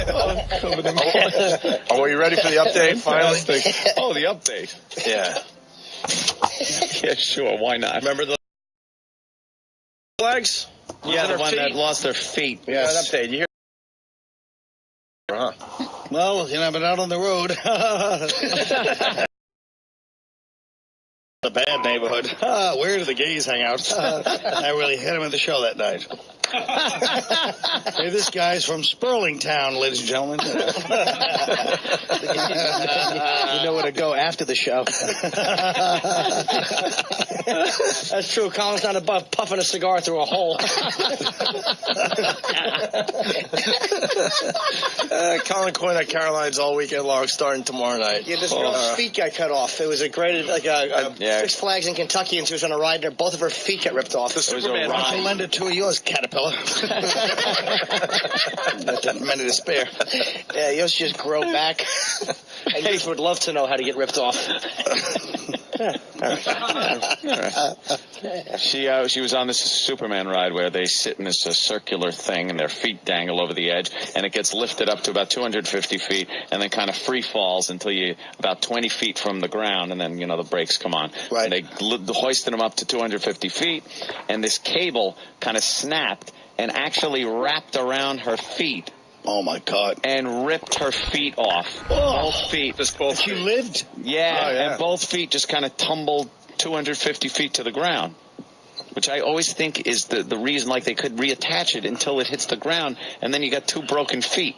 Are we ready for the update finally? Oh, the update. Yeah. Yeah, sure. Why not? Remember the flags? Yeah, the one that lost their feet. Yes. Update. You hear? Well, I've been out on the road. A bad neighborhood. Where do the gays hang out? I really hit him at the show that night. Hey, this guy's from Sperlingtown, ladies and gentlemen. You know where to go after the show. That's true. Colin's not above puffing a cigar through a hole. Colin Quinn at Caroline's all weekend long, starting tomorrow night. Yeah, this girl's feet got cut off. It was a great, Six Flags in Kentucky, and she was on a ride there. Both of her feet got ripped off. The Superman Why don't you lend it to yours, Caterpillar? That didn't mean to spare. Yeah, yours just grow back. And yours would love to know how to get ripped off. She was on this Superman ride where they sit in this circular thing and their feet dangle over the edge, and it gets lifted up to about 250 feet and then kind of free falls until you about 20 feet from the ground, and then the brakes come on. Right. And they hoisted them up to 250 feet, and this cable kind of snapped and actually wrapped around her feet. Oh, my God. And ripped her feet off. Both feet. Just both She feet. lived? Yeah, Oh, yeah, and both feet just kind of tumbled 250 feet to the ground, which I always think is the reason, they could reattach it until it hits the ground, and then you got two broken feet.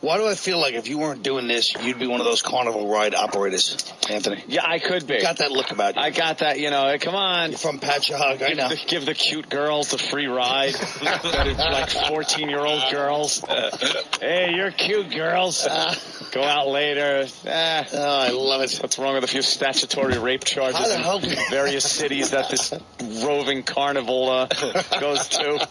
Why do I feel like if you weren't doing this, you'd be one of those carnival ride operators, Anthony? Yeah, I could be. Got that look about you. I got that, come on. You're from Patchogue, I know. Give the cute girls a free ride. Like 14-year-old girls. Hey, you're cute, girls. Go out later. Oh, I love it. What's wrong with a few statutory rape charges How the hell? in various cities that this roving carnival goes to?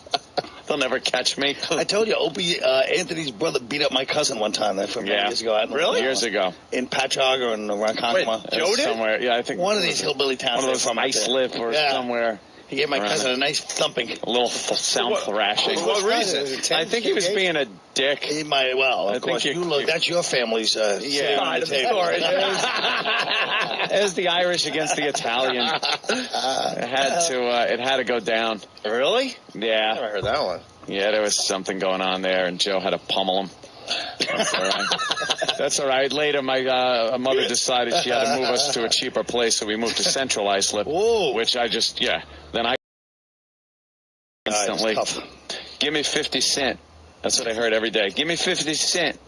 They'll never catch me. I told you, Opie, Anthony's brother beat up my cousin one time from years ago. Really? Years ago. In Patchogue or in Ronkonkoma. Joe did? Somewhere. Yeah, I think One of these hillbilly towns. one of those Islip or somewhere. He gave my cousin a nice thumping. A little sound thrashing. What reason? I think he was being a dick. He might, of course. That's your family's side of the table. It was the Irish against the Italian. It had to go down. Really? Yeah. I never heard that one. Yeah, there was something going on there, and Joe had to pummel him. That's all right. Later, my mother decided she had to move us to a cheaper place, so we moved to Central Islip, which I just, Then I instantly, give me 50 cents. That's what I heard every day. Give me 50 cents.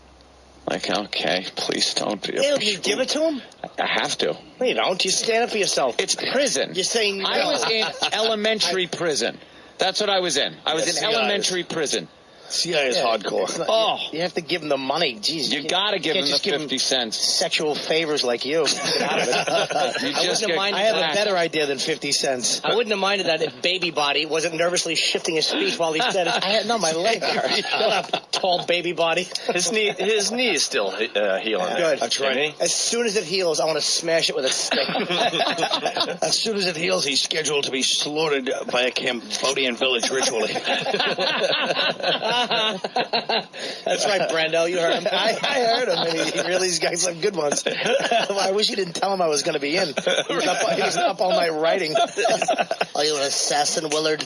Like, okay, please don't be. Hey, you give it to him? I have to. No, you don't. You stand up for yourself. It's prison. You're saying no. I was in elementary prison. That's what I was in. I was in elementary prison. CIA is hardcore. You have to give him the money. Jeez, you got to give him the 50 cents. Sexual favors like you. Get out of it. I have a better idea than 50 cents. I wouldn't have minded that if Baby Body wasn't nervously shifting his speech while he said it. My leg hurt. Shut up, tall baby body. His knee is still healing. Good. That's right. As soon as it heals, I want to smash it with a stick. As soon as it heals, he's scheduled to be slaughtered by a Cambodian village ritually. That's right, Brando. You heard him. I heard him, and he really's got some good ones. I wish you didn't tell him I was going to be in. He was up all night writing. Are you an assassin, Willard?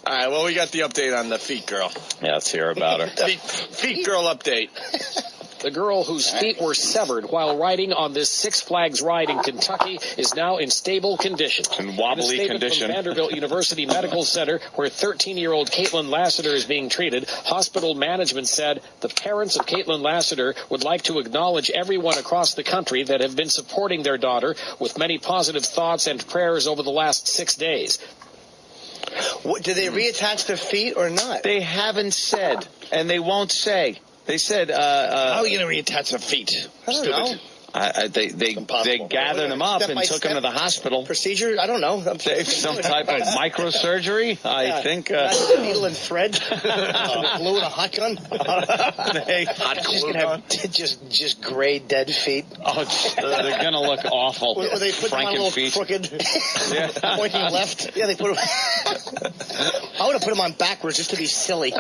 All right, well, we got the update on the feet girl. Yeah, let's hear about her. Feet girl update. The girl whose feet were severed while riding on this Six Flags ride in Kentucky is now in stable condition. In wobbly condition. From Vanderbilt University Medical Center, where 13-year-old Caitlin Lassiter is being treated, hospital management said the parents of Caitlin Lassiter would like to acknowledge everyone across the country that have been supporting their daughter with many positive thoughts and prayers over the last 6 days. Did they reattach their feet or not? They haven't said, and they won't say. They said, how are you going to reattach their feet? I don't know. They gathered him up and took him to the hospital. Procedure? I don't know. Some type of microsurgery, I think. Needle and thread, glue and a hot gun. Hot glue gun. Just gray dead feet. Oh, they're gonna look awful. Or they put them on a little feet. crooked, pointing left. Yeah, they put them. I would have put them on backwards just to be silly. They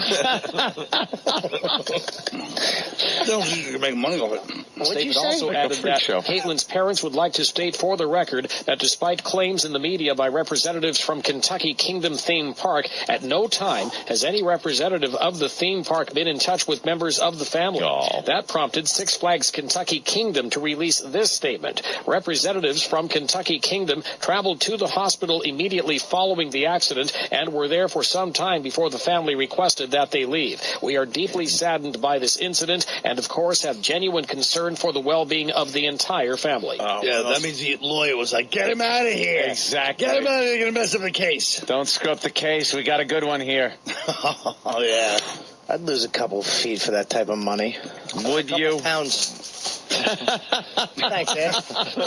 don't think you can make money off it. What'd you say? Also added that Caitlin's parents would like to state for the record that despite claims in the media by representatives from Kentucky Kingdom Theme Park, at no time has any representative of the theme park been in touch with members of the family. Oh. That prompted Six Flags Kentucky Kingdom to release this statement. Representatives from Kentucky Kingdom traveled to the hospital immediately following the accident and were there for some time before the family requested that they leave. We are deeply saddened by this incident and, of course, have genuine concern for the well-being of the entire family. Yeah, that means the lawyer was like, get him out of here. Exactly. Get him out of here. You're going to mess up the case. Don't screw up the case. We got a good one here. Oh, yeah. I'd lose a couple of feet for that type of money. Would you? Pounds. Thanks, Ed.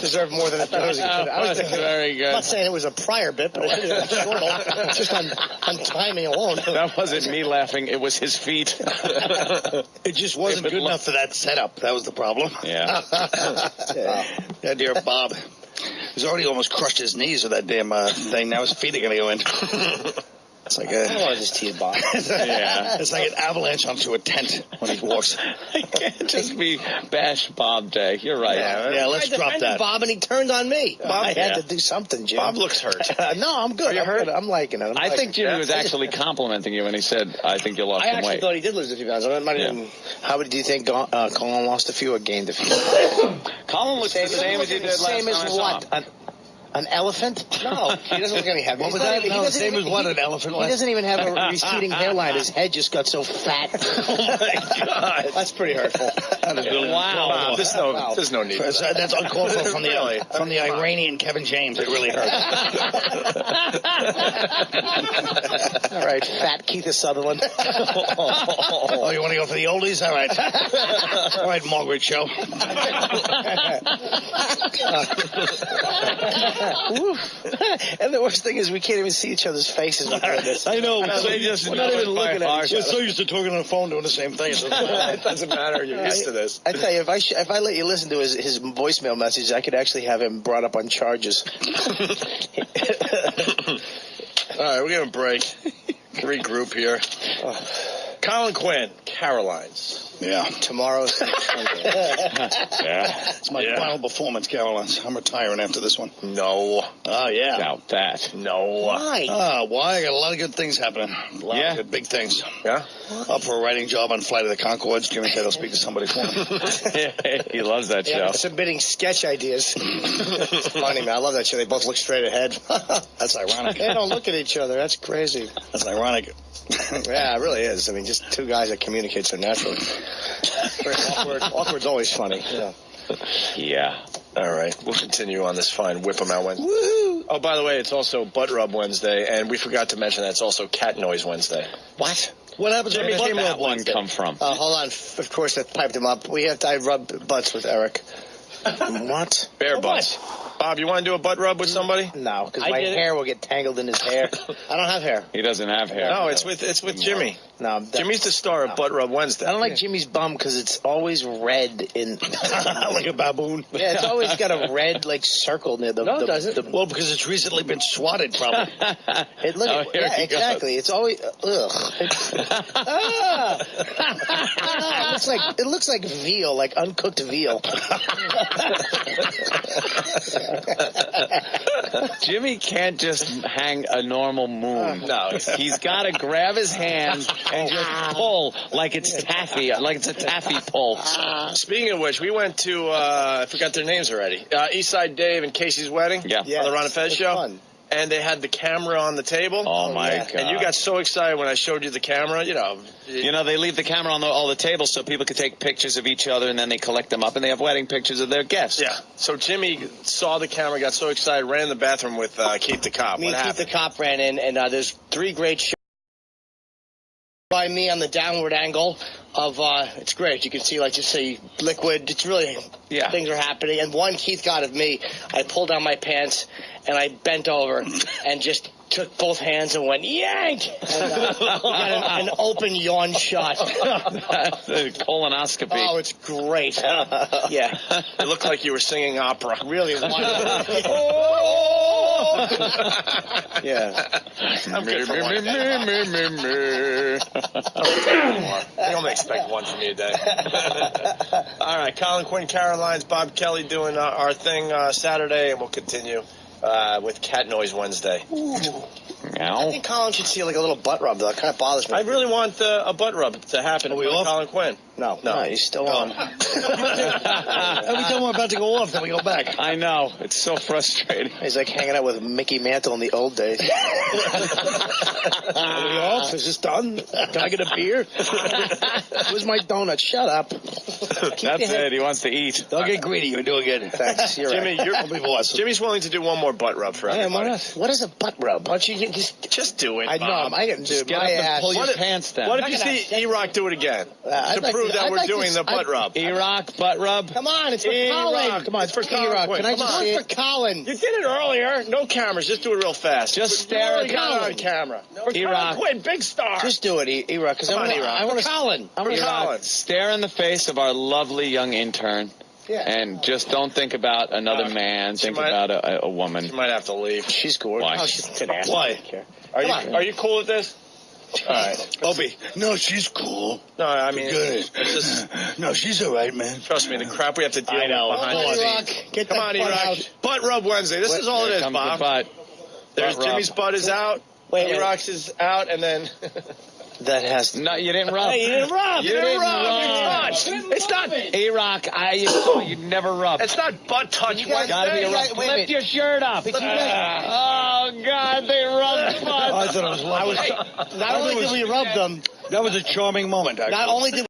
Deserve more than a thousand. I was thinking, very good. I'm not saying it was a prior bit, but it was just on timing alone. That wasn't me laughing. It was his feet. It just wasn't good enough for that setup. That was the problem. Yeah. Yeah, dear Bob. He's already almost crushed his knees with that damn thing. Now his feet are going to go in. It's like I don't want to just tease Bob. Yeah. It's like an avalanche onto a tent when he walks. It can't just be Bash Bob Day. You're right. Yeah, let's drop that. Bob, and he turned on me. I had to do something, Jim. Bob looks hurt. No, I'm good. Are you hurt? I'm liking it. I think Jimmy was actually complimenting you when he said, I think you lost some weight. I actually thought he did lose a few pounds. I'm not even, how do you think Colin lost a few or gained a few? Colin looks the same as he did last time. Same as what? An elephant? No, he doesn't look any heavy. What was that? No, same as what, an elephant? He doesn't even have a receding hairline. His head just got so fat. Oh, my God. That's pretty hurtful. Wow. There's no need. That's uncalled for from the Iranian Kevin James. It really hurt. All right, fat Keith Sutherland. Oh, you want to go for the oldies? All right. All right, Margaret Show. And the worst thing is we can't even see each other's faces. I know. We're not even looking at each other. We're so used to talking on the phone doing the same thing. It doesn't matter. You're used to this. I tell you, if I let you listen to his voicemail message, I could actually have him brought up on charges. All right, we're going to break. Regroup here. Colin Quinn, Caroline's. Yeah. Tomorrow's Sunday. Yeah. It's my final performance, Caroline's. I'm retiring after this one. No. Oh, yeah. Doubt that. No. Why? Why? I got a lot of good things happening. A lot of good big things. Yeah? Up for a writing job on Flight of the Conchords. Jimmy said he'll speak to somebody for me. He loves that show. Submitting sketch ideas. It's funny, man. I love that show. They both look straight ahead. That's ironic. They don't look at each other. That's crazy. That's ironic. Yeah, it really is. I mean, just two guys that communicate so naturally. Very awkward. Awkward's always funny. Yeah. Yeah. All right. We'll continue on this fine Whip 'em Out Wednesday. Woo-hoo. Oh, by the way, it's also Butt Rub Wednesday, and we forgot to mention that it's also Cat Noise Wednesday. What? What happens Jimmy, when where'd that one come from? Hold on. Of course, I piped him up. I rubbed butts with Eric. What? Bear butts. Bob, you want to do a butt rub with somebody? No, because my hair will get tangled in his hair. I don't have hair. He doesn't have hair. No, it's with Jimmy. No, Jimmy's the star of Butt Rub Wednesday. I don't like Jimmy's bum because it's always red in like a baboon. Yeah, it's always got a red circle near the. No, it doesn't. Well, because it's recently been swatted, probably. Exactly. It's always it looks like veal, like uncooked veal. Jimmy can't just hang a normal moon. No. He's got to grab his hand and just pull like it's taffy, like it's a taffy pull. Speaking of which, we went to, I forgot their names already, Eastside Dave and Casey's wedding. Yeah. On the Ron and Fez show. Fun. And they had the camera on the table. Oh, my God. And you got so excited when I showed you the camera, You know, they leave the camera on all the tables so people can take pictures of each other, and then they collect them up, and they have wedding pictures of their guests. Yeah. So Jimmy saw the camera, got so excited, ran in the bathroom with Keith the Cop. Me and Keith the Cop ran in, and there's three great shows. by me on the downward angle of, it's great. You can see, like, just say liquid. It's really, things are happening. And one Keith got of me, I pulled down my pants and I bent over and just took both hands and went, yank! And got an open yawn shot. Colonoscopy. Oh, it's great. Yeah. It looked like you were singing opera. Really wonderful. Yeah. I'm good for one. I only expect one from you a day. All right, Colin Quinn, Carolines, Bob Kelly doing our thing Saturday, and we'll continue with Cat Noise Wednesday. I think Colin should see like a little butt rub, though. It kind of bothers me. I really want a butt rub to happen with Colin Quinn. No, he's still on. Every time we're about to go off, then we go back. I know. It's so frustrating. He's like hanging out with Mickey Mantle in the old days. Are we off? Is this done? Can I get a beer? Where's my donut? Shut up. That's it. He wants to eat. Don't get greedy. You're doing good. Thanks. You're Jimmy, right. Jimmy's willing to do one more butt rub for everybody. What is a butt rub? Why don't you just do it, I know. Bob. I can do Just it. get up and pull your pants down. What if you see E-Rock do it again? To prove that we're doing the butt rub. E-Rock, butt rub. Come on, it's for Colin. Come on, it's for E-Rock. Can I just see it? For Colin. You did it earlier. No cameras. Just do it real fast. Just stare at Colin on camera. E-Rock. Quinn, big star. Just do it, E-Rock. Come on, E-Rock. I want to Colin. Stare in the face of our lovely young intern. Yeah. And just don't think about another man. Think about a woman. She might have to leave. She's gorgeous. Why? Oh, she's an ass. Why? Are you cool with this? All right. Opie. No, she's cool. No, I mean, Good. No, she's all right, man. Trust me, the crap we have to deal with behind the E-Rock. scenes. Get Come on, E-Rock. Butt rub Wednesday. This is all it is, Bob. There's Jimmy's butt is out. E-Rock's is out, and then... That has... No, you didn't rub. Hey, you didn't rub. You didn't rub. You touched. It's not... E-Rock, you never rub. It's not butt touch Wednesday. Gotta be a rub. Lift your shirt up. Oh, God, they rubbed butt. I thought it was lovely. Not only did we rub them... That was a charming moment, actually. Not only did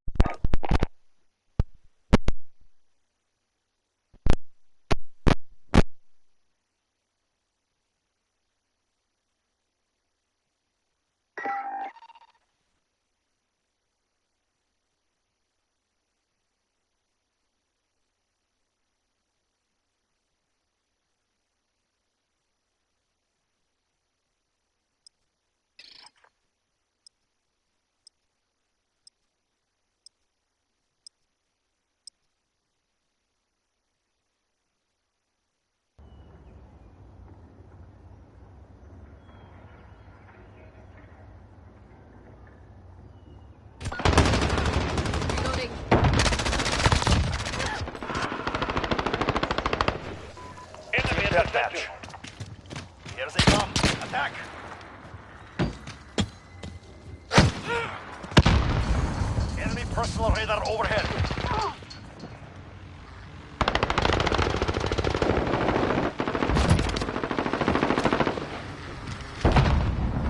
Deathmatch. Here they come. Attack! Enemy personal radar overhead.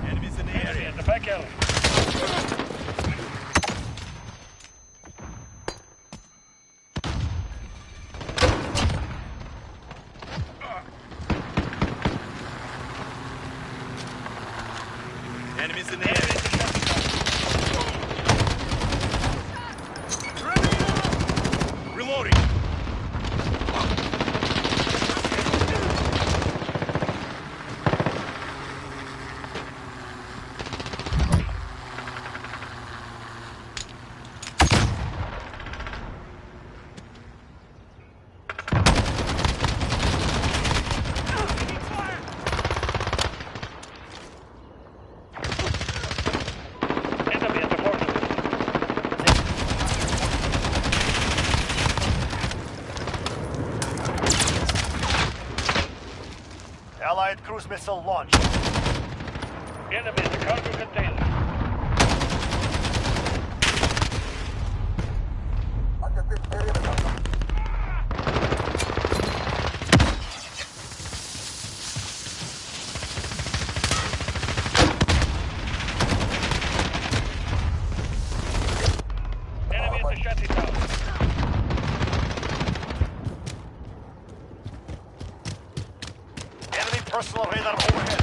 Enemies in the area. In the back alley. Enemies in the area. Reloading. Allied cruise missile launched. Enemy in the cargo container. Enemy at the shanty town. Enemy personal radar overhead.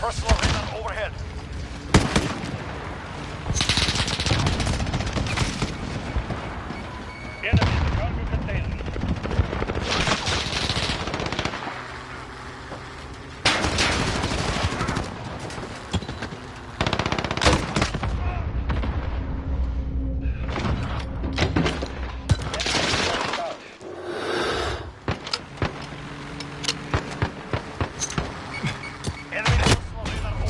Personal radar overhead. Enemy in the cargo container. Enemy personal radar overhead.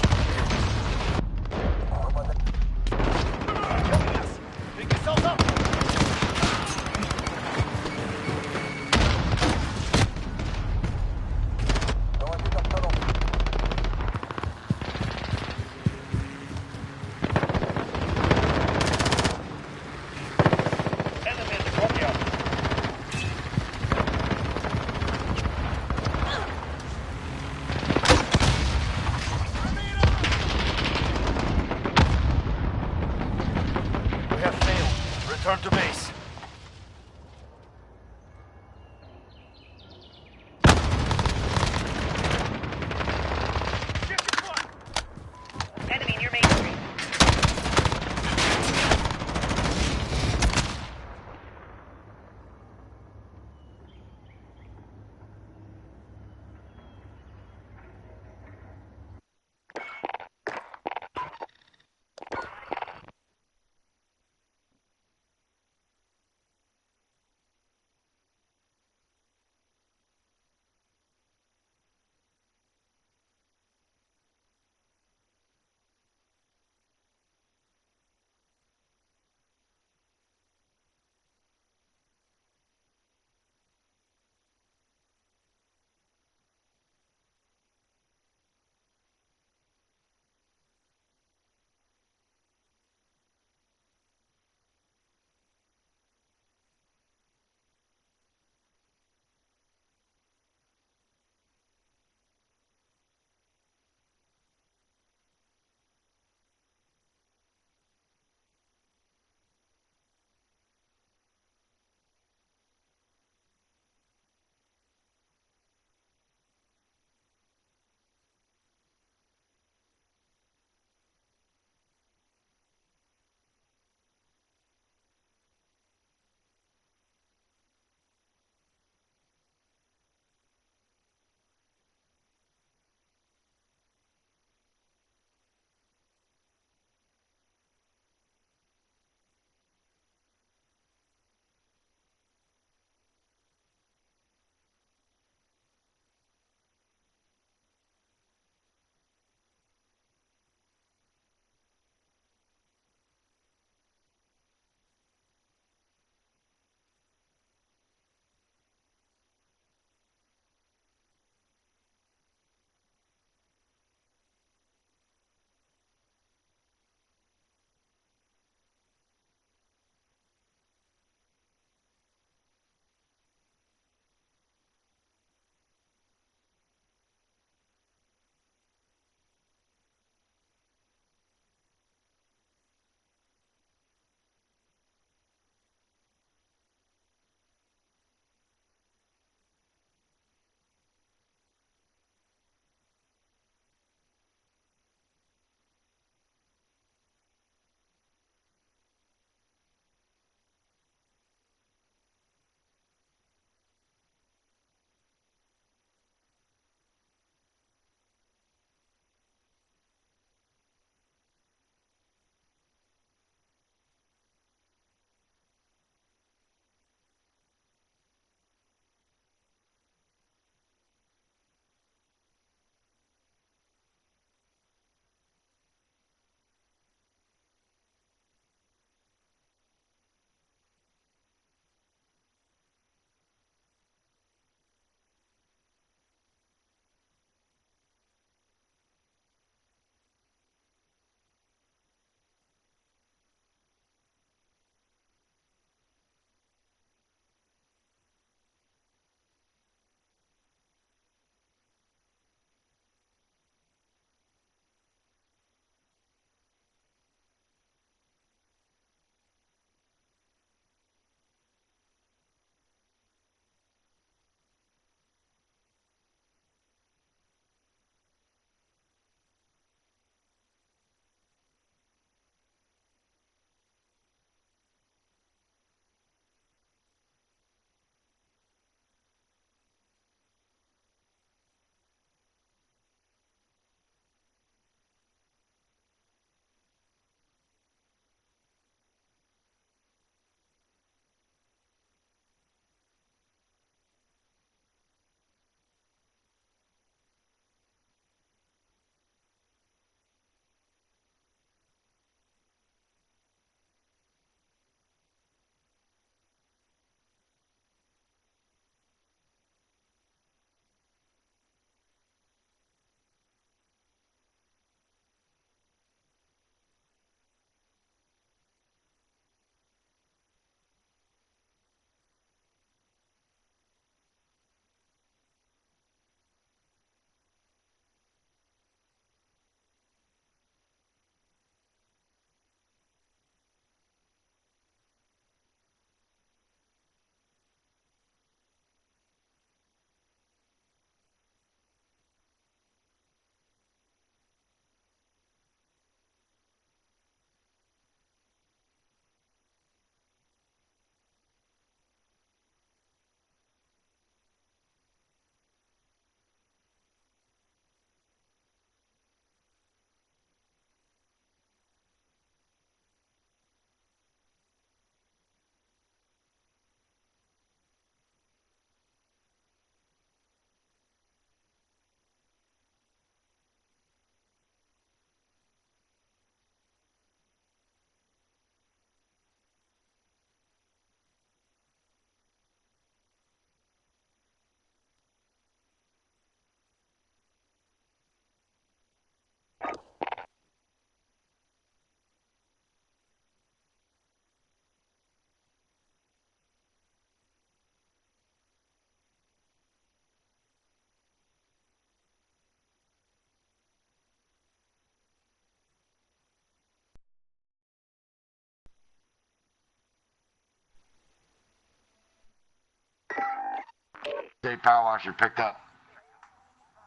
State Power Washer picked up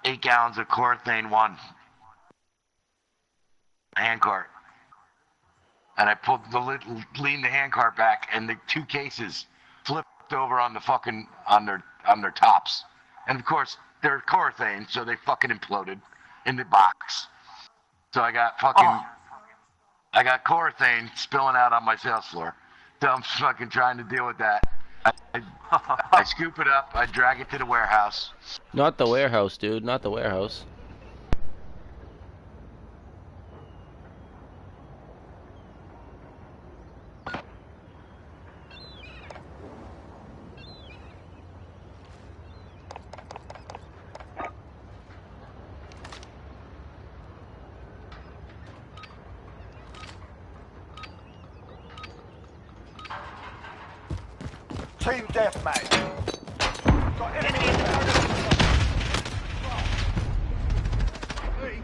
8 gallons of chlorothane 1. A hand cart. And I pulled leaned the hand cart back, and the 2 cases flipped over on the fucking, on their tops. And of course, they're chlorothane, so they fucking imploded in the box. So I got chlorothane spilling out on my sales floor. So I'm fucking trying to deal with that. I scoop it up, I drag it to the warehouse. Not the warehouse, dude. Not the warehouse. Team deathmatch. Got enemy in the target. Wait.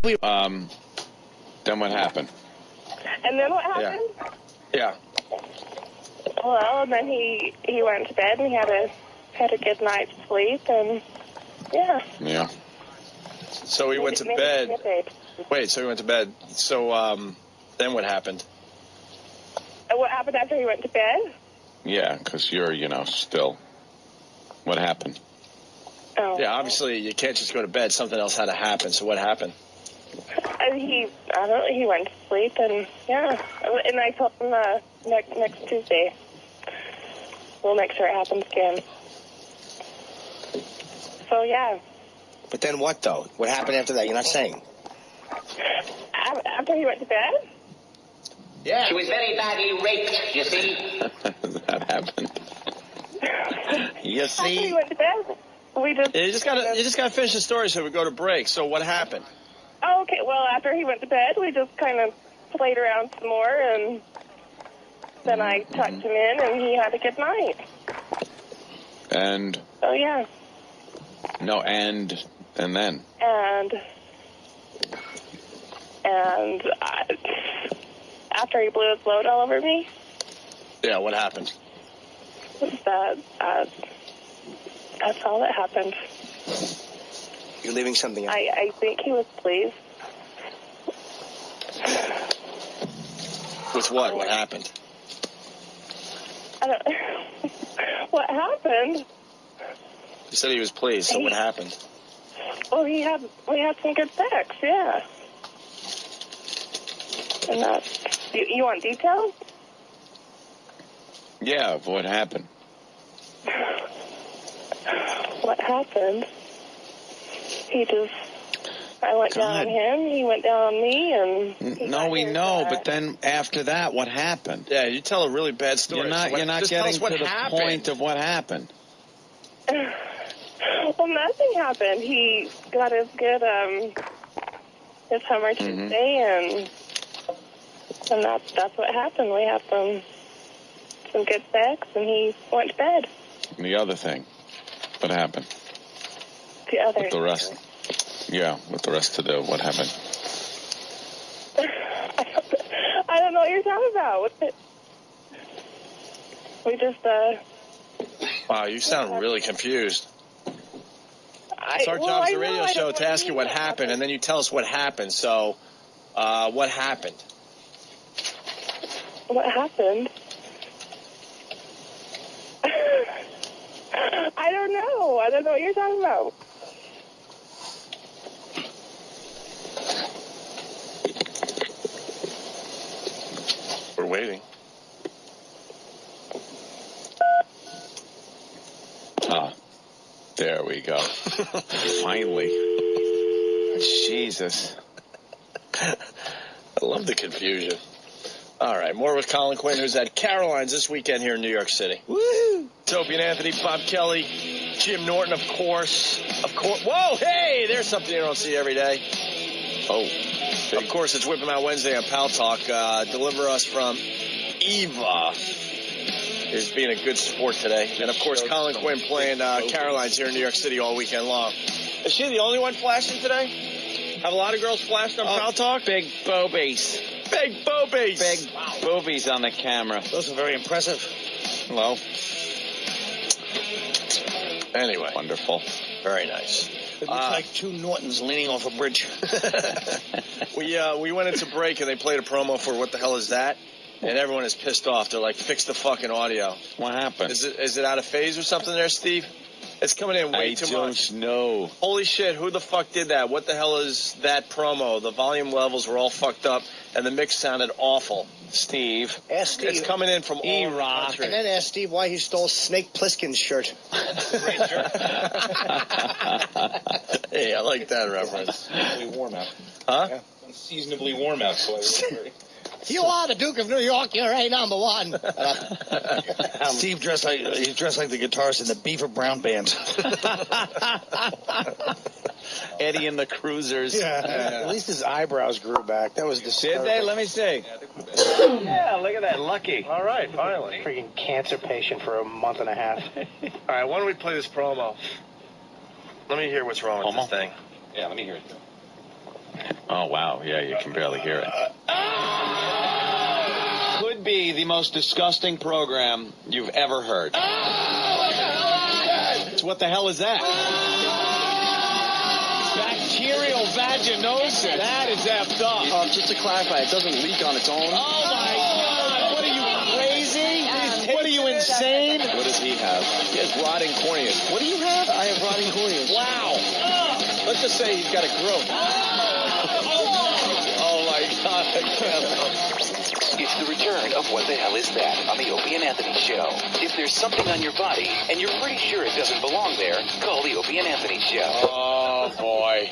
Then what happened? And then what happened? Yeah. Well, and then he went to bed and he had a good night's sleep, and Yeah. So he went to bed. Wait, so he went to bed. So then what happened? What happened after he went to bed? Yeah, because you're, still. What happened? Oh. Yeah, obviously you can't just go to bed. Something else had to happen. So what happened? He went to sleep, and and I told him next Tuesday we'll make sure it happens again. So yeah. But then what though? What happened after that? You're not saying. After he went to bed? Yeah. She was very badly raped, you see. That happened. You After see? he went to bed, we just... You just gotta finish the story so we go to break. So what happened? Oh, okay. Well, after he went to bed, we just kind of played around some more, and then I tucked him in, and he had a good night. And? Oh, yeah. No, and then? And after he blew his load all over me. Yeah, what happened? That's all that happened. You're leaving something out. I think he was pleased. With what? What happened? I don't... What happened? You said he was pleased, so what happened? Well, we had some good sex, yeah. And you want details? Yeah, of what happened. What happened? I went down on him, he went down on me, and... No, we know, but then after that, what happened? Yeah, you tell a really bad story. You're not getting to the point of what happened. Well, nothing happened. He got his good, his Hummer Tuesday, and that's what happened. We had some good sex, and he went to bed. And the other thing, what happened? The other with the rest, with the rest to do, what happened? I don't know what you're talking about. We just, Wow, you sound really confused. It's our job as a radio show to ask you what happened, and then you tell us what happened. So, what happened? What happened? I don't know. I don't know what you're talking about. We're waiting. There we go. Finally. Jesus. I love the confusion. All right, more with Colin Quinn, who's at Caroline's this weekend here in New York City. Woo! Toby and Anthony, Bob Kelly, Jim Norton, of course. Whoa, hey, there's something you don't see every day. Oh. Of course, it's Whip 'em Out Wednesday on Pal Talk. Deliver us from Eva is being a good sport today. And, of course, Colin Quinn playing Caroline's here in New York City all weekend long. Is she the only one flashing today? Have a lot of girls flashed on Pal Talk? Big boobies. Big boobies. Big boobies on the camera. Those are very impressive. Hello. Anyway. Wonderful. Very nice. It looks like two Nortons leaning off a bridge. We went into break and they played a promo for What the Hell Is That? And everyone is pissed off. They're like, fix the fucking audio. What happened? Is it out of phase or something there, Steve? It's coming in way too much. I don't know. Holy shit, who the fuck did that? What the hell is that promo? The volume levels were all fucked up, and the mix sounded awful. Steve. Ask Steve. It's coming in from all over the country. And then ask Steve why he stole Snake Plissken's shirt. Great shirt. Hey, I like that reference. Unseasonably warm out. Huh? Yeah. Unseasonably warm out, so I was very... You are the Duke of New York. You're a number one. Steve dressed like the guitarist in the Beaver Brown Band. Eddie and the Cruisers. Yeah. At least his eyebrows grew back. That was disturbing. Did they? Let me see. Yeah, look at that. Lucky. All right, finally. Freaking cancer patient for a month and a half. All right, why don't we play this promo? Let me hear what's wrong with this thing. Yeah, let me hear it. Oh, wow. Yeah, you can barely hear it. Could be the most disgusting program you've ever heard. What the hell is that? Bacterial vaginosis. That is effed up. Just to clarify, it doesn't leak on its own. Oh, my God. What are you, crazy? What are you, insane? What does he have? He has rotting corneas. What do you have? I have rotting corneas. Wow. Let's just say he's got a growth. Oh, my God. It's the return of What the Hell Is That on the Opie and Anthony Show. If there's something on your body and you're pretty sure it doesn't belong there, call the Opie and Anthony Show. Oh, boy.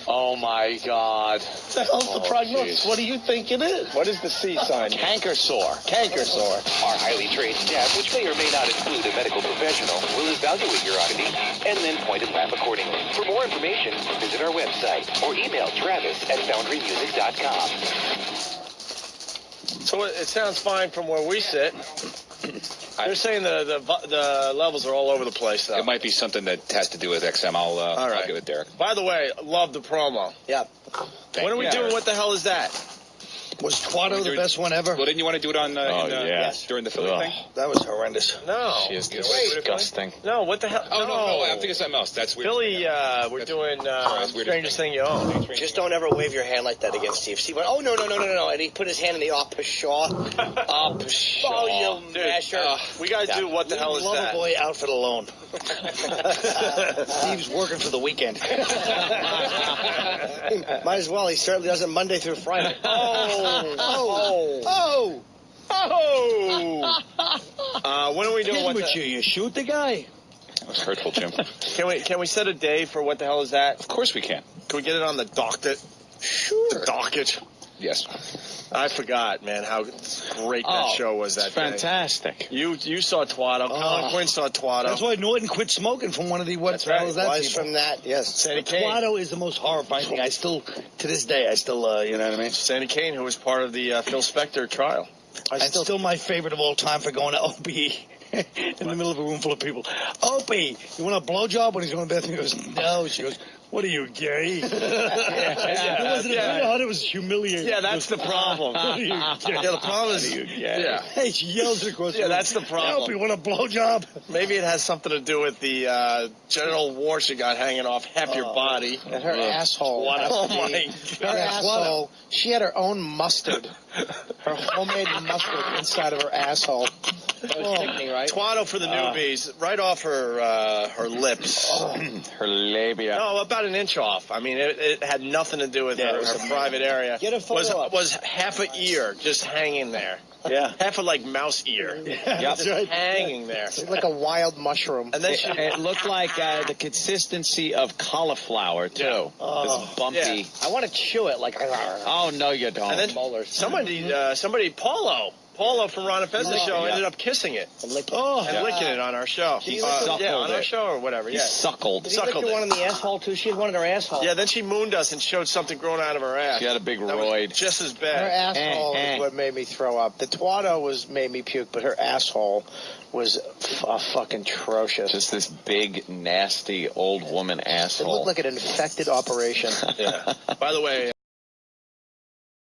Oh, my God. What the hell's the prognosis? What do you think it is? What is the C sign? Canker sore. Canker sore. Our highly trained staff, which may or may not include a medical professional, will evaluate your oddity and then point and laugh accordingly. For more information, visit our website or email Travis@FoundryMusic.com. So it sounds fine from where we sit. They're saying the levels are all over the place, though. It might be something that has to do with XM. I'll give it Derek. By the way, love the promo. Yep. When are we doing What the Hell Is That? Was Twatto the best one ever? Well, didn't you want to do it on during the Philly thing? That was horrendous. No. She is disgusting. No, what the hell? Oh, no, I'm thinking something else. That's weird. Philly, we're doing Strangest Thing You Own. Just don't ever wave your hand like that against Steve. Steve went, oh, no. And he put his hand in the Pshaw. Pshaw. Oh, you masher. We got to do What the Hell Is That? Loverboy outfit alone. Steve's working for the weekend. Might as well. He certainly does it Monday through Friday. When are we doing what you shoot the guy? That was hurtful, Jim. Can we set a day for What the Hell Is That? Of course we can. Can we get it on the docket? Sure. The docket. Yes. I forgot, man, how great that show was that day. Fantastic. You saw Twatto. Colin Quinn saw Twatto. That's why Norton quit smoking from one of the What the Hell Is That people. From that, yes. Sandy Kane. Twatto is the most horrifying thing. To this day, you know what I mean? Sandy Kane, who was part of the Phil Spector trial. Still my favorite of all time for going to Opie in the middle of a room full of people. Opie, you want a blowjob? When he's going to the bathroom, he goes, no. She goes, what are you, gay? It wasn't it was humiliating. Yeah, that's the problem. What are you, gay? Yeah, the problem is, Hey, she yells across the room. that's the problem. Opie, want a blowjob? Maybe it has something to do with the genital wart she got hanging off half your body. And her asshole. Oh, my God. Her asshole. She had her own mustard. Her homemade mustard inside of her asshole. That was sickening, right? Twatto for the newbies, right off her lips. Her labia. No, about an inch off. I mean, it had nothing to do with her private area. Get a photo up. Was half an ear just hanging there. Yeah. Half a, mouse ear. That's right. Hanging there. It's like a wild mushroom. And then it looked like the consistency of cauliflower, too. Yeah. It was bumpy. Yeah. I want to chew it like... Oh, no, you don't. And then somebody, Paulo from Ron and Fez's show ended up kissing it. And licking it on our show. On our show or whatever. He suckled. Did he lick her one in the asshole, too? She had one in her asshole. Yeah, then she mooned us and showed something growing out of her ass. She had a big roid. Just as bad. Her asshole is what made me throw up. The Twatto made me puke, but her asshole was fucking atrocious. Just this big, nasty, old woman asshole. It looked like an infected operation. Yeah. By the way,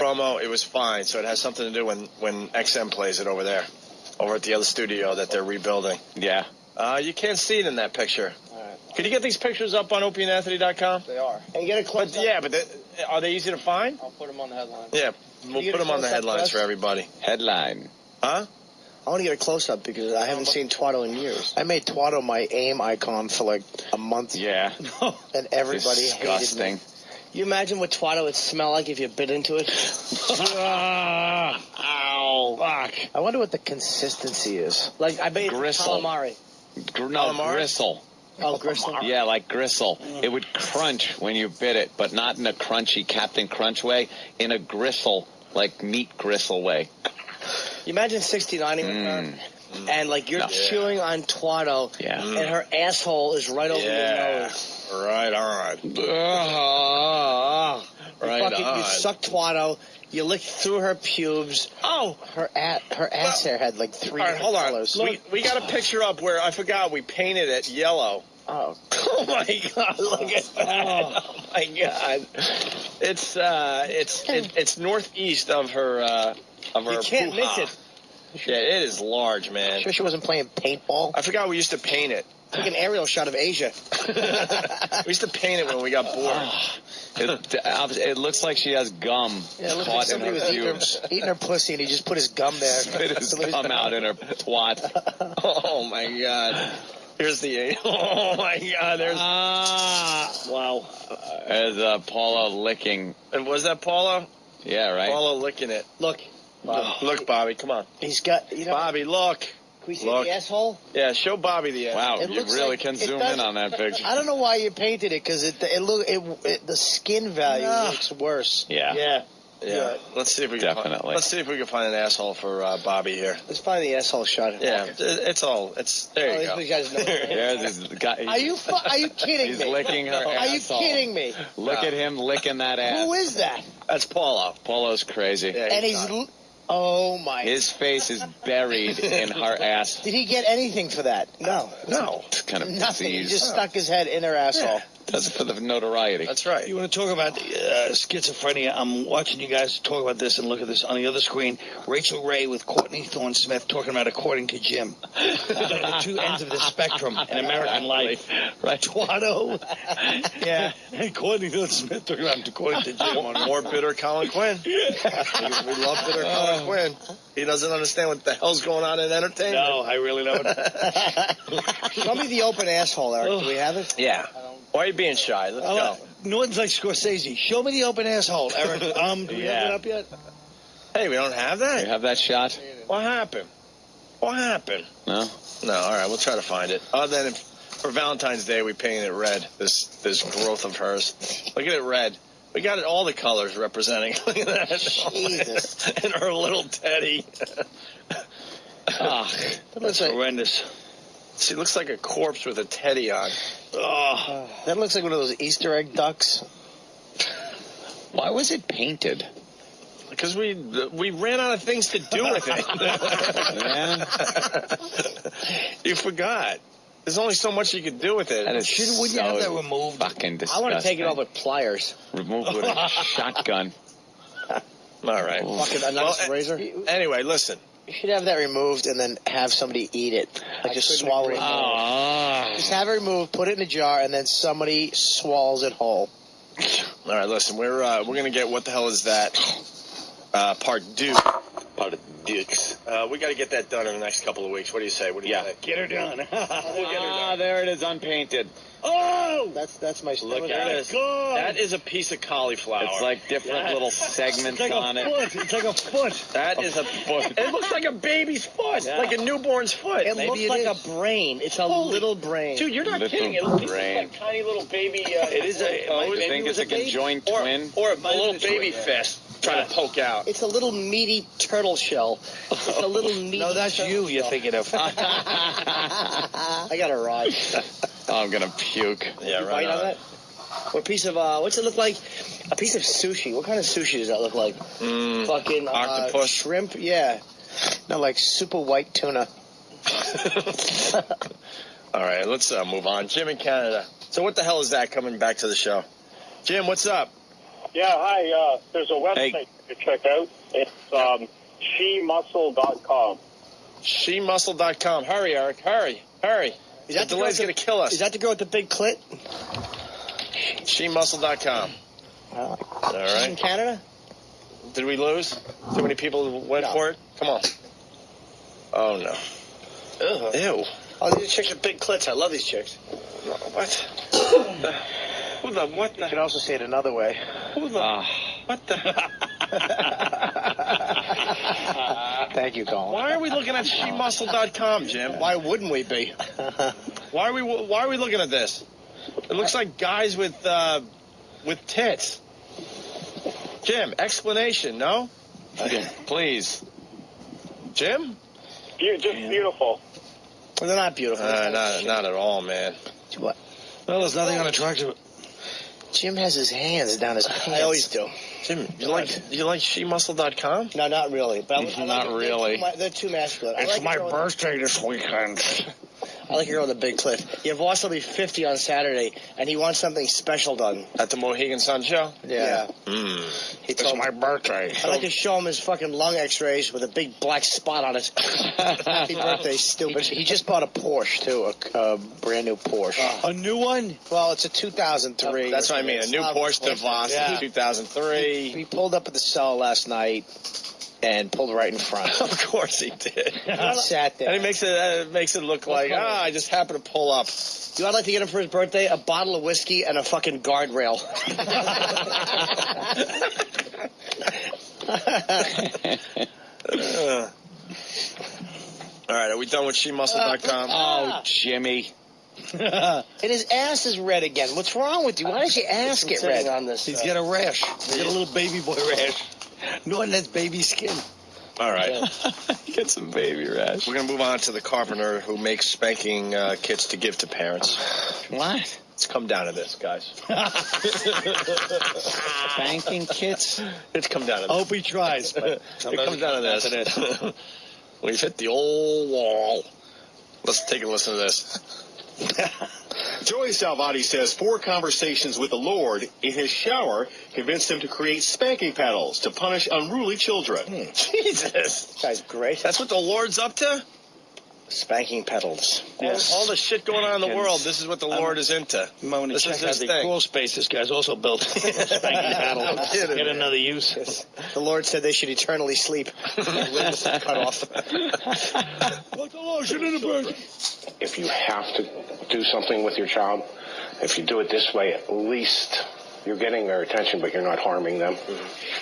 promo, it was fine, so it has something to do when XM plays it over there, over at the other studio that they're rebuilding. Yeah. You can't see it in that picture. All right. Can you get these pictures up on opieandanthony.com? They are. And get a close up. Yeah, but are they easy to find? I'll put them on the headline. Yeah, we'll put them on the headlines for everybody. Headline. Huh? I want to get a close-up because I haven't seen Twatto in years. I made Twatto my AIM icon for a month. Yeah. And everybody disgusting. hated me. You imagine what Twatto would smell like if you bit into it? Ow. Fuck. I wonder what the consistency is. I bet gristle. Calamari. Gristle. Oh, gristle? Yeah, like gristle. It would crunch when you bit it, but not in a crunchy Captain Crunch way, in a gristle, like meat gristle way. You imagine 69ing with her, and you're chewing on Twatto, and her asshole is right over your nose. Right on. You suck Twatto, you lick through her pubes. Oh! Her ass hair had 3 different hold on. colors. We got a picture up where, I forgot, we painted it yellow. Oh. Oh, my God. Look at that. Oh, my God. It's northeast of her You can't miss it. Yeah, it is large, man. Sure she wasn't playing paintball? I forgot we used to paint it. Like an aerial shot of Asia. We used to paint it when we got bored. It looks like she has gum caught in her pubes. Eating her pussy, and he just put his gum there. Spit his gum out in her twat. Oh, my God. Here's the... Oh, my God. There's... Wow. There's Paula licking. And was that Paula? Yeah, right? Paula licking it. Look. Bobby. Look, Bobby, come on. He's got... Bobby, look. Can we see the asshole? Yeah, show Bobby the asshole. Wow, you really can zoom in on that picture. I don't know why you painted it, because the skin value looks worse. Yeah. Yeah. Let's see if we can find an asshole for Bobby here. Let's find the asshole shot. Yeah, there you go. You guys know. There's this guy. Are you kidding me? He's licking her asshole. Are you kidding me? Look at him licking that ass. Who is that? That's Paulo. Paulo's crazy. Yeah, and he's oh my. His face is buried in her ass. Did he get anything for that? No. It's kind of nothing. disease. He just stuck his head in her asshole. Yeah. That's for the notoriety. That's right. You want to talk about schizophrenia? I'm watching you guys talk about this and look at this on the other screen. Rachel Ray with Courtney Thorne-Smith talking about according to Jim. The two ends of the spectrum in American life. Right. Twatto. Yeah. And Courtney Thorne-Smith talking about according to Jim. More bitter Colin Quinn. We love bitter Colin Quinn. He doesn't understand what the hell's going on in entertainment. No, I really don't. Show me the open asshole, Eric. Do we have it? Yeah. Why are you being shy? Let's go. Norton's like Scorsese. Show me the open asshole, Eric. Do we have it up yet? Hey, we don't have that? You have that shot? What happened? No? No, all right, we'll try to find it. Other than for Valentine's Day, we painted it red, this growth of hers. Look at it red. We got it all the colors representing. Look at that. Jesus. And her little teddy. That's horrendous. She looks like a corpse with a teddy on. Oh, that looks like one of those Easter egg ducks. Why was it painted? Because we ran out of things to do with it. You forgot. There's only so much you could do with it. Wouldn't you have that removed? Fucking disgusting. I want to take it off with pliers. Removed with a shotgun. All right. Fucking a nice razor. Anyway, listen. You should have that removed and then have somebody eat it. Like just swallow it whole. Just have it removed, put it in a jar, and then somebody swallows it whole. All right, listen. We're gonna get What the Hell Is That? Part Dukes. We got to get that done in the next couple of weeks. What do you say? What do you think? Get her done. We'll get her done. There it is, unpainted. Oh! That's my Look at it. That is a piece of cauliflower. It's like different little segments on it. It's like a foot. That is a foot. It looks like a baby's foot, like a newborn's foot. It looks like a brain. It's a little brain. Dude, you're not kidding. It looks like a tiny little baby. It is a. You think it's a conjoined twin? Or a little baby fist trying to poke out. It's a little meaty turtle shell. It's a little meaty. No, that's you're thinking of. I got a ride. Oh, I'm gonna puke. Yeah, right on that. Or a piece of what's it look like? A piece of sushi. What kind of sushi does that look like? Fucking octopus, shrimp. Yeah. No, like super white tuna. All right, let's move on. Jim in Canada. So what the hell is that coming back to the show? Jim, what's up? Yeah, hi. There's a website you can check out. It's shemuscle.com. Shemuscle.com. Hurry, Eric. Hurry. Is that the delay's going to kill us. Is that the girl with the big clit? Shemuscle.com. All right. She's in Canada? Did we lose? Too many people went for it? Come on. Oh, no. Ugh. Ew. Oh, these chicks with big clits. I love these chicks. What? What the? You can also say it another way. What the? Thank you, Colin. Why are we looking at shemuscle.com, Jim? Why wouldn't we be? Why are we looking at this? It looks like guys with tits. Jim, explanation, no? Please. Jim? Just beautiful. Well, they're not beautiful. Not at all, man. What? Well, there's nothing unattractive. Jim has his hands down his pants. I always do. Jim, you like shemuscle.com? No, not really. But not really. They're too masculine. It's my birthday this weekend. I like a girl with a big clit. Yeah, Voss will be 50 on Saturday, and he wants something special done. At the Mohegan Sun show? Yeah. He told my birthday. I'd like to show him his fucking lung x-rays with a big black spot on it. Happy birthday, stupid. He just bought a Porsche, too, a brand new Porsche. A new one? Well, it's a 2003. That's what I mean, a new Porsche to Voss in 2003. He pulled up at the cell last night and pulled right in front. Of course he did. He sat there. And he makes it look like, I just happened to pull up. You know what I'd like to get him for his birthday? A bottle of whiskey and a fucking guardrail. All right, are we done with SheMuscle.com? Oh, Jimmy. And his ass is red again. What's wrong with you? Why does your ass get red? On this, He's got a rash. He's got a little baby boy rash. No one has baby skin. All right. Get some baby rash. We're going to move on to the carpenter who makes spanking kits to give to parents. What? It's come down to this, guys. Spanking kits? It's come down to this. I hope he tries, but it comes down to this. We've hit the old wall. Let's take a listen to this. Joey Salvati says 4 conversations with the Lord in his shower convinced him to create spanking paddles to punish unruly children. Jesus. This guy's great. That's what the Lord's up to? Spanking pedals. Yes. All the shit going on in the world, this is what the Lord is into. You might want to check out the crawl space this guy's also built. Spanking paddle. Get another use. The Lord said they should eternally sleep. Limbs cut off. What the lotion in the bird? If you have to do something with your child, if you do it this way, at least you're getting their attention, but you're not harming them.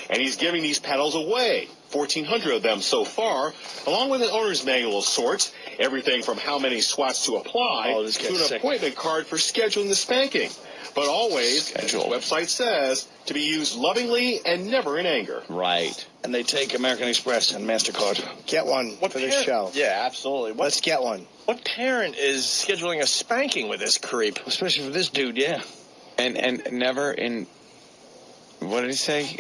And he's giving these paddles away. 1,400 of them so far, along with an owner's manual of sorts, everything from how many swats to apply to an appointment card for scheduling the spanking. But always, as the website says, to be used lovingly and never in anger. Right. And they take American Express and MasterCard. Get one for this show. Yeah, absolutely. Let's get one. What parent is scheduling a spanking with this creep? Especially for this dude, yeah. And never in... What did he say?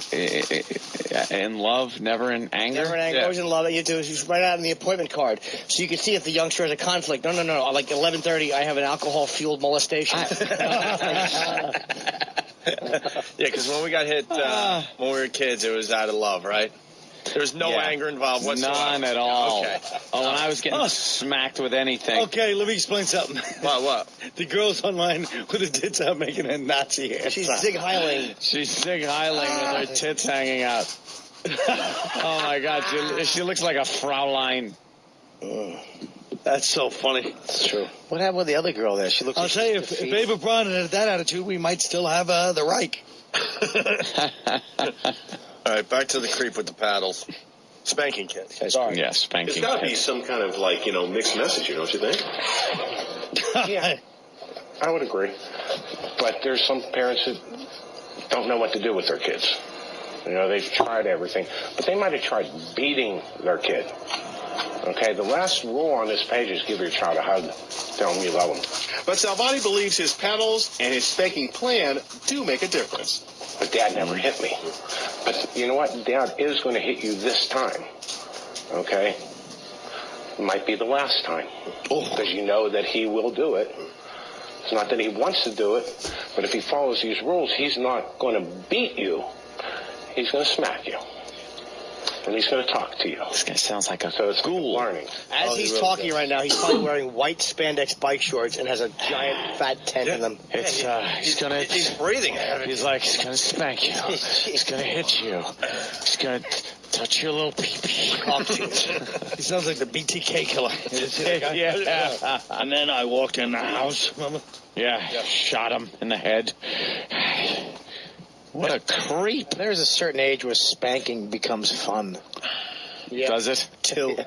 In love, never in anger? Never in anger, always in love. What you do is you write out on the appointment card so you can see if the youngster has a conflict. No. Like 11:30, I have an alcohol-fueled molestation. Yeah, because when we got hit when we were kids, it was out of love, right? There was no anger involved whatsoever. None at all. Okay. Oh, when I was getting smacked with anything. Okay, let me explain something. What? The girl's online with her tits out making a Nazi hair. She's Zig Heiling. She's Zig Heiling with her tits hanging out. Oh, my God. She looks like a Fraulein. That's so funny. It's true. What happened with the other girl there? She looks. I'll tell you, if Ava Braun had that attitude, we might still have the Reich. All right, back to the creep with the paddles. Spanking kit. Sorry. Yeah, spanking kit. It's got to be some kind of, mixed message, don't you think? Yeah, I would agree. But there's some parents who don't know what to do with their kids. They've tried everything. But they might have tried beating their kid. Okay, the last rule on this page is give your child a hug. Tell them you love them. But Salvati believes his paddles and his spanking plan do make a difference. But Dad never hit me. But you know what? Dad is going to hit you this time. Okay? It might be the last time. Because you know that he will do it. It's not that he wants to do it, but if he follows these rules, he's not going to beat you. He's going to smack you. And he's going to talk to you. This guy sounds like a school learning. As he's talking right now, he's probably wearing white spandex bike shorts and has a giant fat tent in them. He's breathing. He's like, he's going to spank you. He's going to hit you. He's going to touch your little pee-pee. He sounds like the BTK killer. Yeah. And then I walked in the house, remember? Yeah, shot him in the head. What a creep. There's a certain age where spanking becomes fun. Yeah. Does it? 2. 2.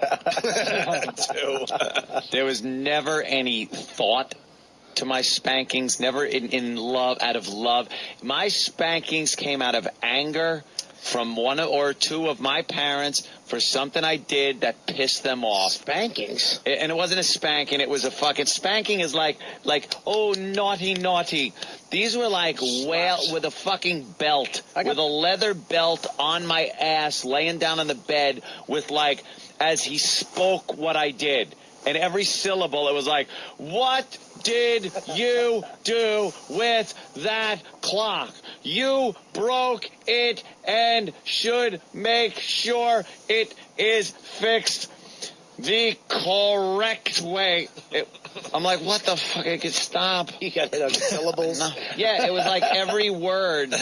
There was never any thought to my spankings, never in love, out of love. My spankings came out of anger from one or two of my parents for something I did that pissed them off. Spankings? And it wasn't a spanking. It was a fucking... Spanking is like, oh, naughty. These were like with a fucking belt, with a leather belt on my ass, laying down on the bed with as he spoke what I did. And every syllable, it was like, what did you do with that clock? You broke it and should make sure it is fixed the correct way. I'm like, what the fuck? I could stop. You got it on syllables? No. Yeah, it was like every word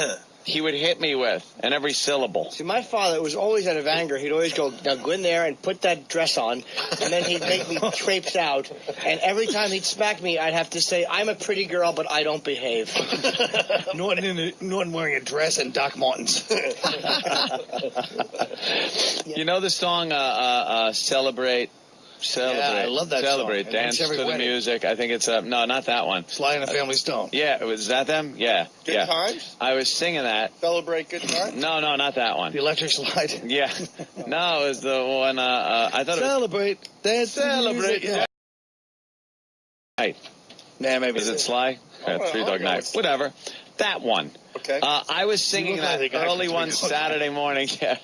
he would hit me with, and every syllable. See, my father was always out of anger. He'd always go, now go in there and put that dress on, and then he'd make me traipse out. And every time he'd smack me, I'd have to say, I'm a pretty girl, but I don't behave. Norton wearing a dress and Doc Martens. You know the song Celebrate? Celebrate. Yeah, I love that Celebrate. song. Dance to the music. I think it's no, not that one. Sly and the Family Stone. Yeah, was that them? Yeah. Good Times? I was singing that. Celebrate Good Times? No, not that one. The Electric Slide. Yeah. No, it was the one. I thought Celebrate. Dance. Celebrate. Yeah. Right. Nah, maybe. Is it Sly? Three Dog Night. Whatever. That one. Okay. I was singing that early one Saturday morning. Yeah.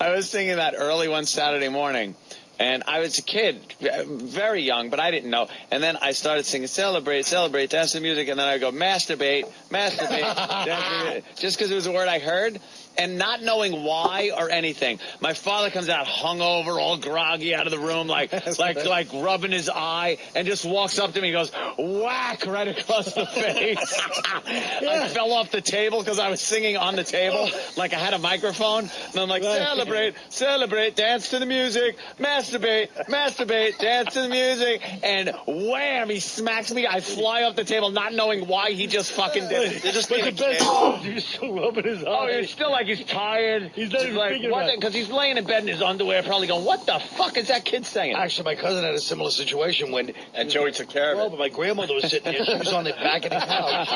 I was singing that early one Saturday morning. And I was a kid, very young, but I didn't know. And then I started singing, celebrate, celebrate, dance to music. And then I go, masturbate, masturbate. Just because it was a word I heard. And not knowing why or anything. My father comes out hungover, all groggy out of the room, like rubbing his eye, and just walks up to me and goes, whack, right across the face. I fell off the table because I was singing on the table, like I had a microphone. And I'm like, celebrate, celebrate, dance to the music, masturbate, masturbate, dance to the music. And wham, he smacks me. I fly off the table, not knowing why he just fucking did it. You're just the best part. You're still rubbing his eye. Oh, he's still like, he's tired. He's like, what? Because he's laying in bed in his underwear, probably going, what the fuck is that kid saying? Actually, my cousin had a similar situation when... And Joey took care of it. But my grandmother was sitting there. She was on the back of the couch.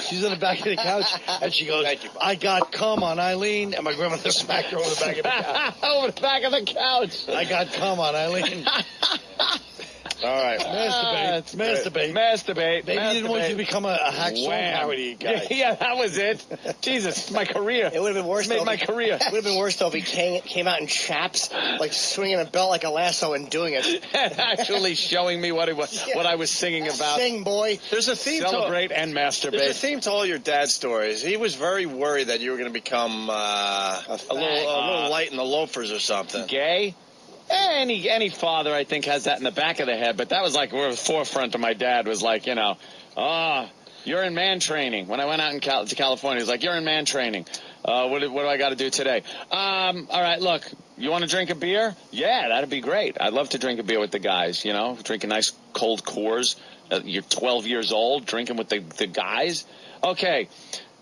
She's on the back of the couch, and she goes, I got cum on Eileen. And my grandmother smacked her over the back of the couch. Over the back of the couch. I got cum on Eileen. All right. Masturbate. They didn't want you to become a hacksaw parody guy. Yeah, that was it. Jesus, my career. It would have been worse. Made my career. It would have been worse though if he came out in chaps, like swinging a belt like a lasso and doing it. Actually showing me what I was singing about. Sing, boy. There's a theme. Celebrate and masturbate. There's a theme to all your dad's stories. He was very worried that you were going to become a little light in the loafers or something. Gay. Any father, I think, has that in the back of the head, but that was like where the forefront of my dad was like, you're in man training. When I went out to California, he was like, you're in man training. What do I got to do today? All right, look, you want to drink a beer? Yeah, that'd be great. I'd love to drink a beer with the guys, drink a nice cold Coors. You're 12 years old, drinking with the guys. Okay,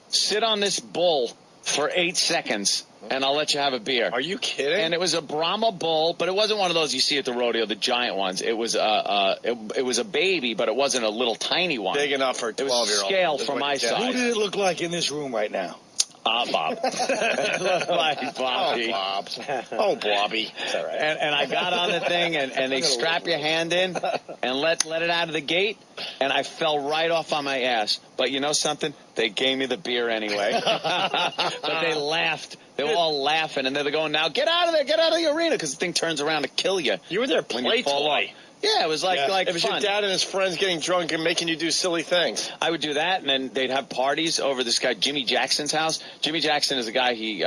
sit on this bull for 8 seconds. And I'll let you have a beer. Are you kidding? And it was a Brahma bull, but it wasn't one of those you see at the rodeo, the giant ones. It was it was a baby, but it wasn't a little tiny one. Big enough for a 12-year-old. It was scale from my side. Who did it look like in this room right now? Bob. It looked like Bobby. Oh, Bobby. That's all right. And I got on the thing, and they strap your hand in and let it out of the gate, and I fell right off on my ass. But you know something? They gave me the beer anyway. But they laughed. They were all laughing, and they're going, now get out of there, get out of the arena, because the thing turns around to kill you. You were their play toy. Yeah, it was like it was fun. Your dad and his friends getting drunk and making you do silly things. I would do that, and then they'd have parties over this guy Jimmy Jackson's house. Jimmy Jackson is a guy, he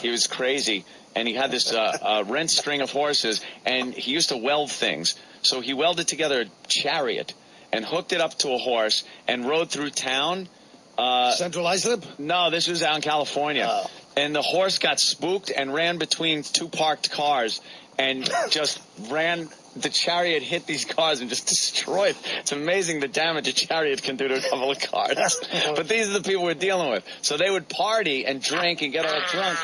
was crazy, and he had this rent string of horses, and he used to weld things. So he welded together a chariot and hooked it up to a horse and rode through town. Central Islip? No, this was out in California. Oh. And the horse got spooked and ran between two parked cars and just ran. The chariot hit these cars and just destroyed. It's amazing the damage a chariot can do to a couple of cars. But these are the people we're dealing with. So they would party and drink and get all drunk.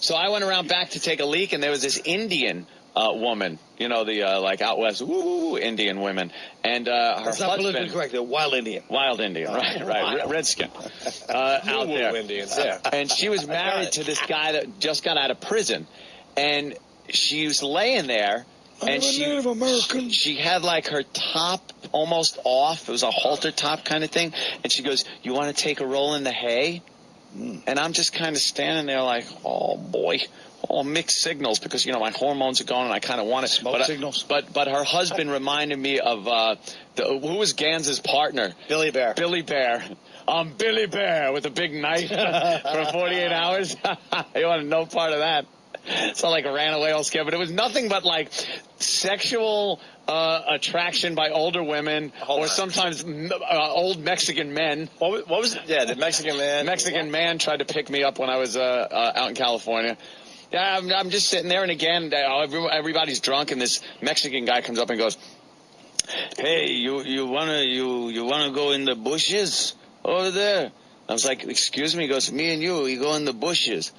So I went around back to take a leak, and there was this Indian woman, the like out west, Indian women, and her husband. That's not politically correct. They're wild Indian. Wild Indian, right, redskin, out there. Indians, yeah. And she was married to this guy that just got out of prison, and she was laying there. And she had like her top almost off. It was a halter top kind of thing. And she goes, you want to take a roll in the hay? And I'm just kind of standing there like, oh, boy, all mixed signals because, my hormones are going and I kind of want it. Smoke signals. But her husband reminded me of who was Gans's partner? Billy Bear. Billy Bear. Billy Bear with a big knife for 48 hours. You want no part of that. It's not like a ran away all scared, but it was nothing but like sexual attraction by older women or sometimes old Mexican men. What was it? Yeah, the Mexican man. Mexican man tried to pick me up when I was out in California. Yeah, I'm just sitting there, and again, everybody's drunk, and this Mexican guy comes up and goes, "Hey, you wanna go in the bushes over there?" I was like, "Excuse me." He goes, "Me and you, we go in the bushes."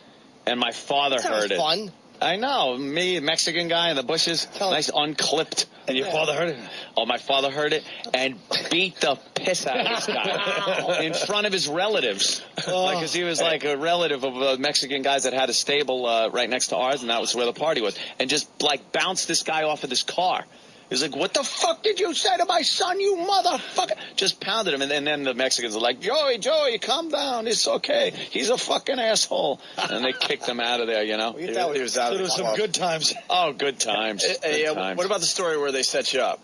And my father heard it. Fun. I know. Me, Mexican guy in the bushes, nice unclipped. And your father heard it? Oh, my father heard it and beat the piss out of this guy in front of his relatives. Because he was like a relative of Mexican guys that had a stable right next to ours, and that was where the party was. And just like bounced this guy off of this car. He was like, "What the fuck did you say to my son, you motherfucker?" Just pounded him. And then the Mexicans were like, Joey, calm down. It's okay. He's a fucking asshole. And they kicked him out of there, He was out. So there was some good times. Oh, good times. Good times. What about the story where they set you up?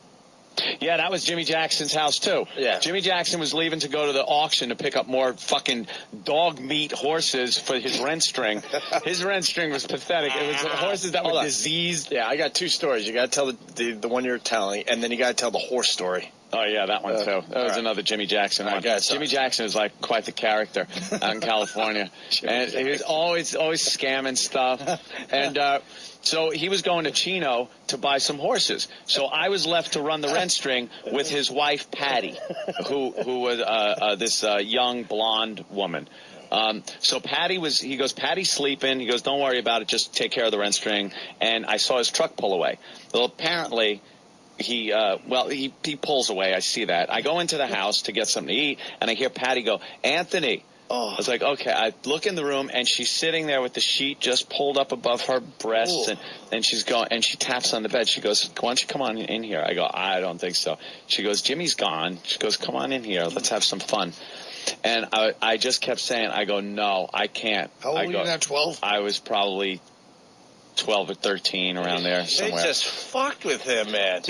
Yeah, that was Jimmy Jackson's house, too. Yeah. Jimmy Jackson was leaving to go to the auction to pick up more fucking dog meat horses for his rent string. His rent string was pathetic. It was horses that were diseased. Yeah, I got two stories. You got to tell the one you're telling, and then you got to tell the horse story. Oh, yeah, that one, too. That was another Jimmy Jackson one. Jimmy Jackson is like quite the character out in California. And he was always scamming stuff. And so he was going to Chino to buy some horses. So I was left to run the rent string with his wife, Patty, who was this young blonde woman. So he goes, "Patty's sleeping." He goes, "Don't worry about it. Just take care of the rent string." And I saw his truck pull away. Well, apparently he pulls away. I see that. I go into the house to get something to eat, and I hear Patty go, "Anthony." I was like, okay. I look in the room, and she's sitting there with the sheet just pulled up above her breasts, and she's going, and she taps on the bed. She goes, "Why don't you come on in here?" I go, "I don't think so." She goes, "Jimmy's gone." She goes, "Come on in here. Let's have some fun." And I just kept saying, I go, "No, I can't." How old were you now, 12? I was probably 12 or 13, around there somewhere. They just fucked with him, man.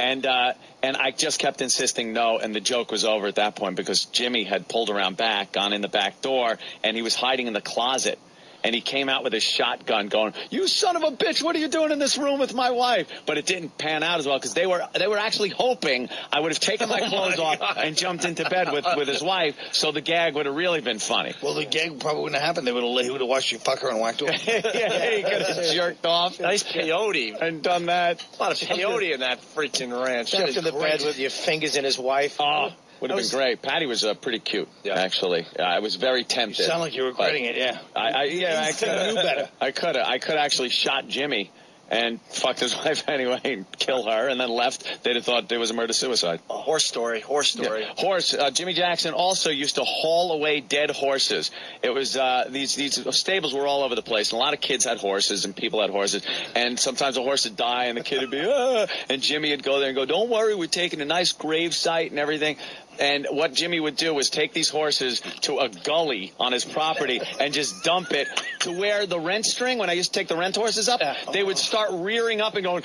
And I just kept insisting no, and the joke was over at that point because Jimmy had pulled around back, gone in the back door, and he was hiding in the closet. And he came out with his shotgun going, "You son of a bitch, what are you doing in this room with my wife?" But it didn't pan out as well because they were actually hoping I would have taken my clothes off and jumped into bed with his wife, so the gag would have really been funny. Well, the gag probably wouldn't have happened. He would have watched you fuck her and whacked her. Yeah, he could have jerked off. Nice peyote. And done that. A lot of peyote in that freaking ranch. Jumped in the bed with your fingers in his wife. Oh. Would have been great. Patty was pretty cute, actually. I was very tempted. You sound like you're regretting it, yeah. I could have knew better. I could have actually shot Jimmy and fucked his wife anyway and kill her and then left. They'd have thought there was a murder-suicide. Horse story. Yeah. Jimmy Jackson also used to haul away dead horses. It was these stables were all over the place, and a lot of kids had horses and people had horses, and sometimes a horse would die and the kid would be, and Jimmy would go there and go, "Don't worry, we're taking a nice grave site and everything." And what Jimmy would do was take these horses to a gully on his property and just dump it to where the rent string, when I used to take the rent horses up, they would start rearing up and going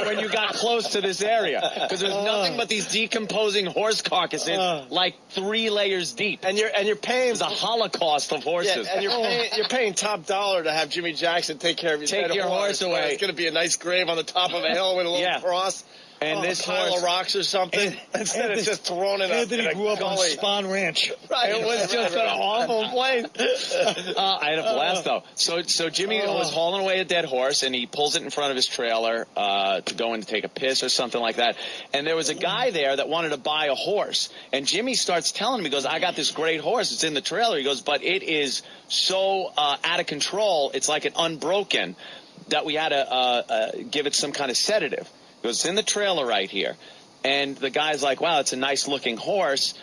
when you got close to this area. Because there's nothing but these decomposing horse carcasses like 3 layers deep. And you're paying... It was a holocaust of horses. Yeah, and you're paying top dollar to have Jimmy Jackson take care of your horse away. It's going to be a nice grave on the top of a hill with a little cross. And this pile of rocks or something, instead of just thrown in Anthony grew up on Spawn Ranch. Right. It was just an awful place. I had a blast, though. So Jimmy was hauling away a dead horse, and he pulls it in front of his trailer to go in to take a piss or something like that. And there was a guy there that wanted to buy a horse. And Jimmy starts telling him, he goes, "I got this great horse. It's in the trailer." He goes, "But it is so out of control. It's like an Unbroken that we had to give it some kind of sedative." He goes, "It's in the trailer right here." And the guy's like, "Wow, it's a nice-looking horse."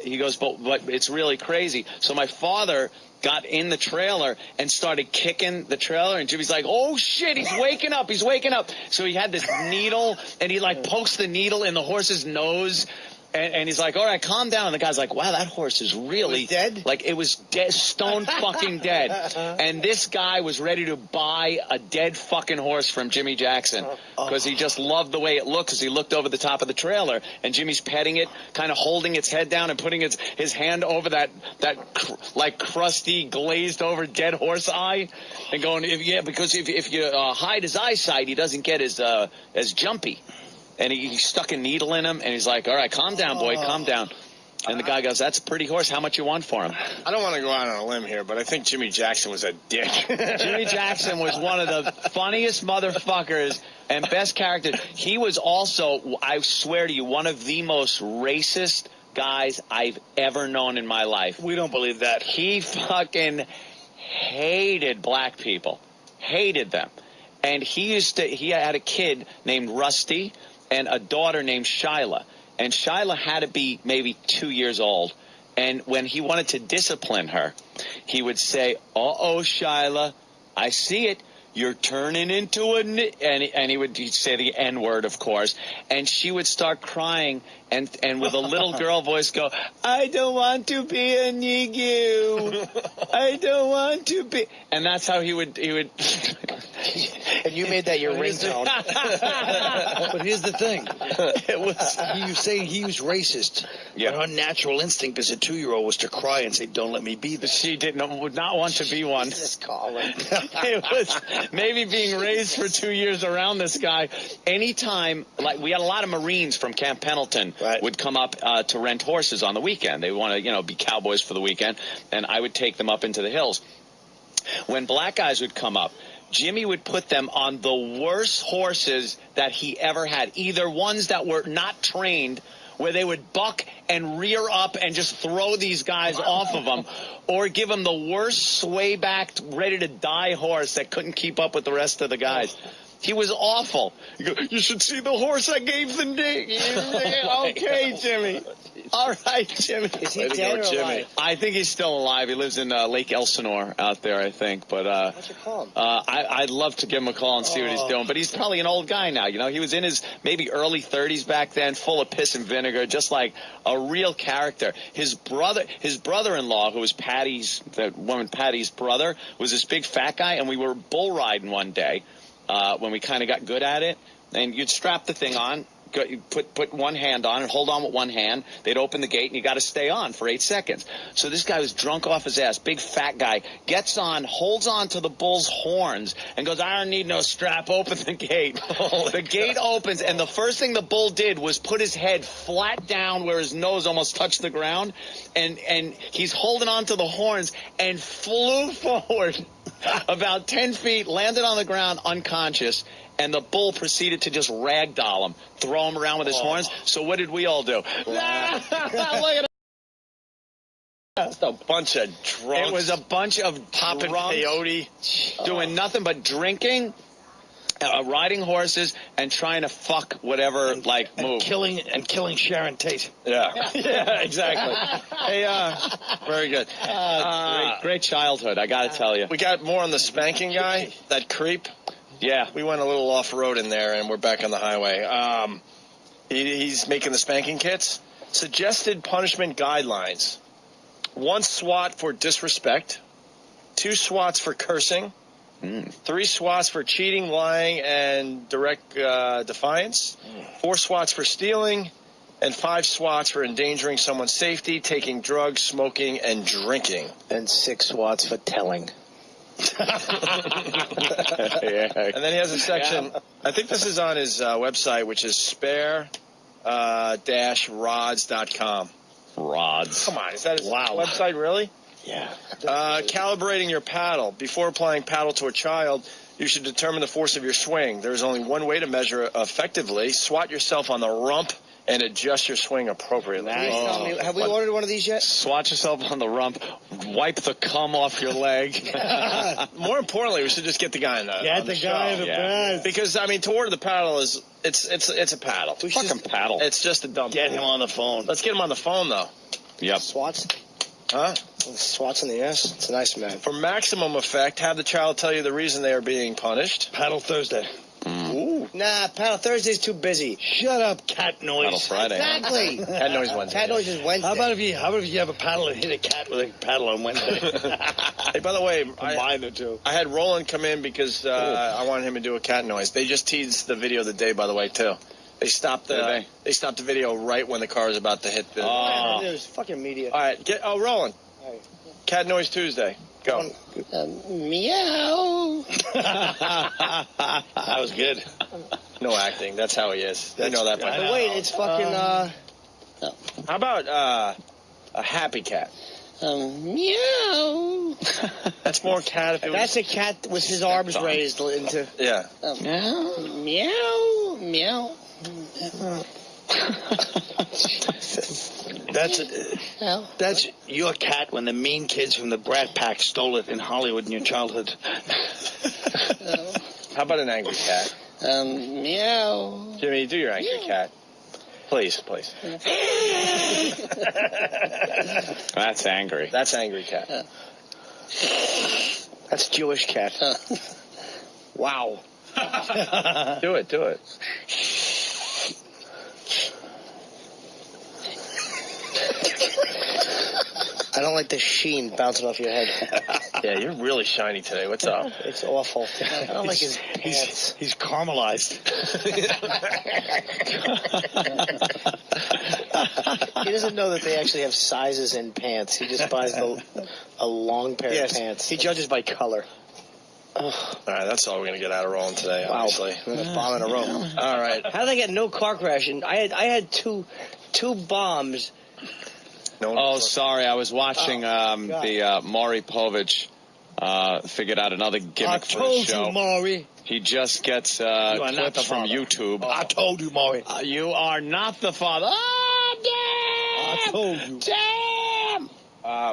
He goes, but it's really crazy. So my father got in the trailer and started kicking the trailer, and Jimmy's like, "Oh, shit, he's waking up. He's waking up." So he had this needle, and he, pokes the needle in the horse's nose. And he's like, all right, calm down. And the guy's like, wow, that horse is really dead. Like, it was dead, stone fucking dead. And this guy was ready to buy a dead fucking horse from Jimmy Jackson because he just loved the way it looked. Because he looked over the top of the trailer, and Jimmy's petting it, kind of holding its head down and putting his hand over that like crusty, glazed over dead horse eye, and going, because if you hide his eyesight, he doesn't get as jumpy. And he stuck a needle in him, and he's like, all right, calm down, boy, calm down. And the guy goes, that's a pretty horse. How much you want for him? I don't want to go out on a limb here, but I think Jimmy Jackson was a dick. Jimmy Jackson was one of the funniest motherfuckers and best characters. He was also, I swear to you, one of the most racist guys I've ever known in my life. We don't believe that. He fucking hated black people. Hated them. And he had a kid named Rusty and a daughter named Shyla. And Shyla had to be maybe 2 years old. And when he wanted to discipline her, he would say, uh-oh, Shyla, I see it. You're turning into a... And he'd say the N-word, of course. And she would start crying and with a little girl voice go, I don't want to be a niggu. I don't want to be... And that's how he would... And you made that your ringtone. But here's the thing. It was... He was saying he was racist. Yeah. But her natural instinct as a 2-year-old was to cry and say, don't let me be this. She would not want to be one. Jesus, Colin. It was maybe being raised for 2 years around this guy. Anytime, like, we had a lot of Marines from Camp Pendleton would come up to rent horses on the weekend. They want to, be cowboys for the weekend, and I would take them up into the hills. When black guys would come up, Jimmy would put them on the worst horses that he ever had, either ones that were not trained, where they would buck and rear up and just throw these guys off of them, or give them the worst sway-backed, ready-to-die horse that couldn't keep up with the rest of the guys. He was awful. You should see the horse I gave the name. Okay, Jimmy. All right, Jimmy. Is he dead or alive? I think he's still alive. He lives in Lake Elsinore out there, I think. But what's your call? I'd love to give him a call and see what he's doing. But he's probably an old guy now. He was in his maybe early 30s back then, full of piss and vinegar, just like a real character. His brother-in-law, who was the woman Patty's brother, was this big fat guy, and we were bull riding one day. When we kind of got good at it, and you'd strap the thing on, put one hand on and hold on with one hand. They'd open the gate, and you got to stay on for 8 seconds. So this guy was drunk off his ass, big fat guy, gets on, holds on to the bull's horns, and goes, I don't need no strap, open the gate. The gate opens, and the first thing the bull did was put his head flat down where his nose almost touched the ground, and he's holding on to the horns and flew forward about 10 feet, landed on the ground unconscious, and the bull proceeded to just ragdoll him, throw him around with his horns. So what did we all do? Look at Just a bunch of drunks. It was a bunch of popping peyote, doing nothing but drinking, riding horses, and trying to fuck whatever move. Killing Sharon Tate. Yeah. Yeah, exactly. Hey, very good. Great childhood, I got to tell you. We got more on the spanking guy, that creep. Yeah. We went a little off-road in there, and we're back on the highway. He's making the spanking kits. Suggested punishment guidelines. 1 swat for disrespect. 2 swats for cursing. 3 swats for cheating, lying, and direct defiance. 4 swats for stealing. And 5 swats for endangering someone's safety, taking drugs, smoking, and drinking. And 6 swats for telling. And then he has a section, I think this is on his website, which is spare-rods.com. Rods. Come on, is that his website, really? Yeah. Calibrating your paddle. Before applying paddle to a child, you should determine the force of your swing. There is only one way to measure effectively. Swat yourself on the rump and adjust your swing appropriately. Have we ordered one of these yet? Swat yourself on the rump, wipe the cum off your leg. More importantly, we should just get the guy in the guy in the bed. Because, to order the paddle is, it's a paddle. Fucking paddle. It's just a dumb Get him on the phone. Let's get him on the phone, though. Yep. Swats? Huh? Swats in the ass? It's a nice man. For maximum effect, have the child tell you the reason they are being punished. Paddle Thursday. Ooh. Nah, Paddle Thursday's too busy. Shut up, Cat Noise. Paddle Friday. Exactly. Cat Noise Wednesday. Cat Noise is Wednesday. How about if you have a paddle and hit a cat with a paddle on Wednesday? Hey, by the way, Combine the two. I had Roland come in because I wanted him to do a cat noise. They just teased the video of the day, by the way, too. They stopped the video right when the car was about to hit the. Oh, there's fucking media. All right, Roland. Right. Cat Noise Tuesday. Go. Meow. That was good. No acting. That's how he is. You know that by now. But wait, it's fucking. How about a happy cat? Meow. That's more cat. If it That's a cat with his arms raised into. Yeah. Meow. Meow. That's your cat when the mean kids from the Brat Pack stole it in Hollywood in your childhood. How about an angry cat? Meow. Jimmy, do your angry cat. Please. That's angry. That's angry cat. That's Jewish cat. Wow. Do it. I don't like the sheen bouncing off your head. Yeah, you're really shiny today. What's up? It's awful. I don't like his pants. He's caramelized. He doesn't know that they actually have sizes in pants. He just buys a long pair of pants. He judges by color. All right, that's all we're going to get out of Roland today, obviously. A bomb in a row. All right. How did I get no car crash? And I had two bombs. Sorry. I was watching the Maury Povich figured out another gimmick for the show. I told you, Maury. He just gets clips from YouTube. I told you, Maury. You are not the father. Oh, damn! I told you. Damn!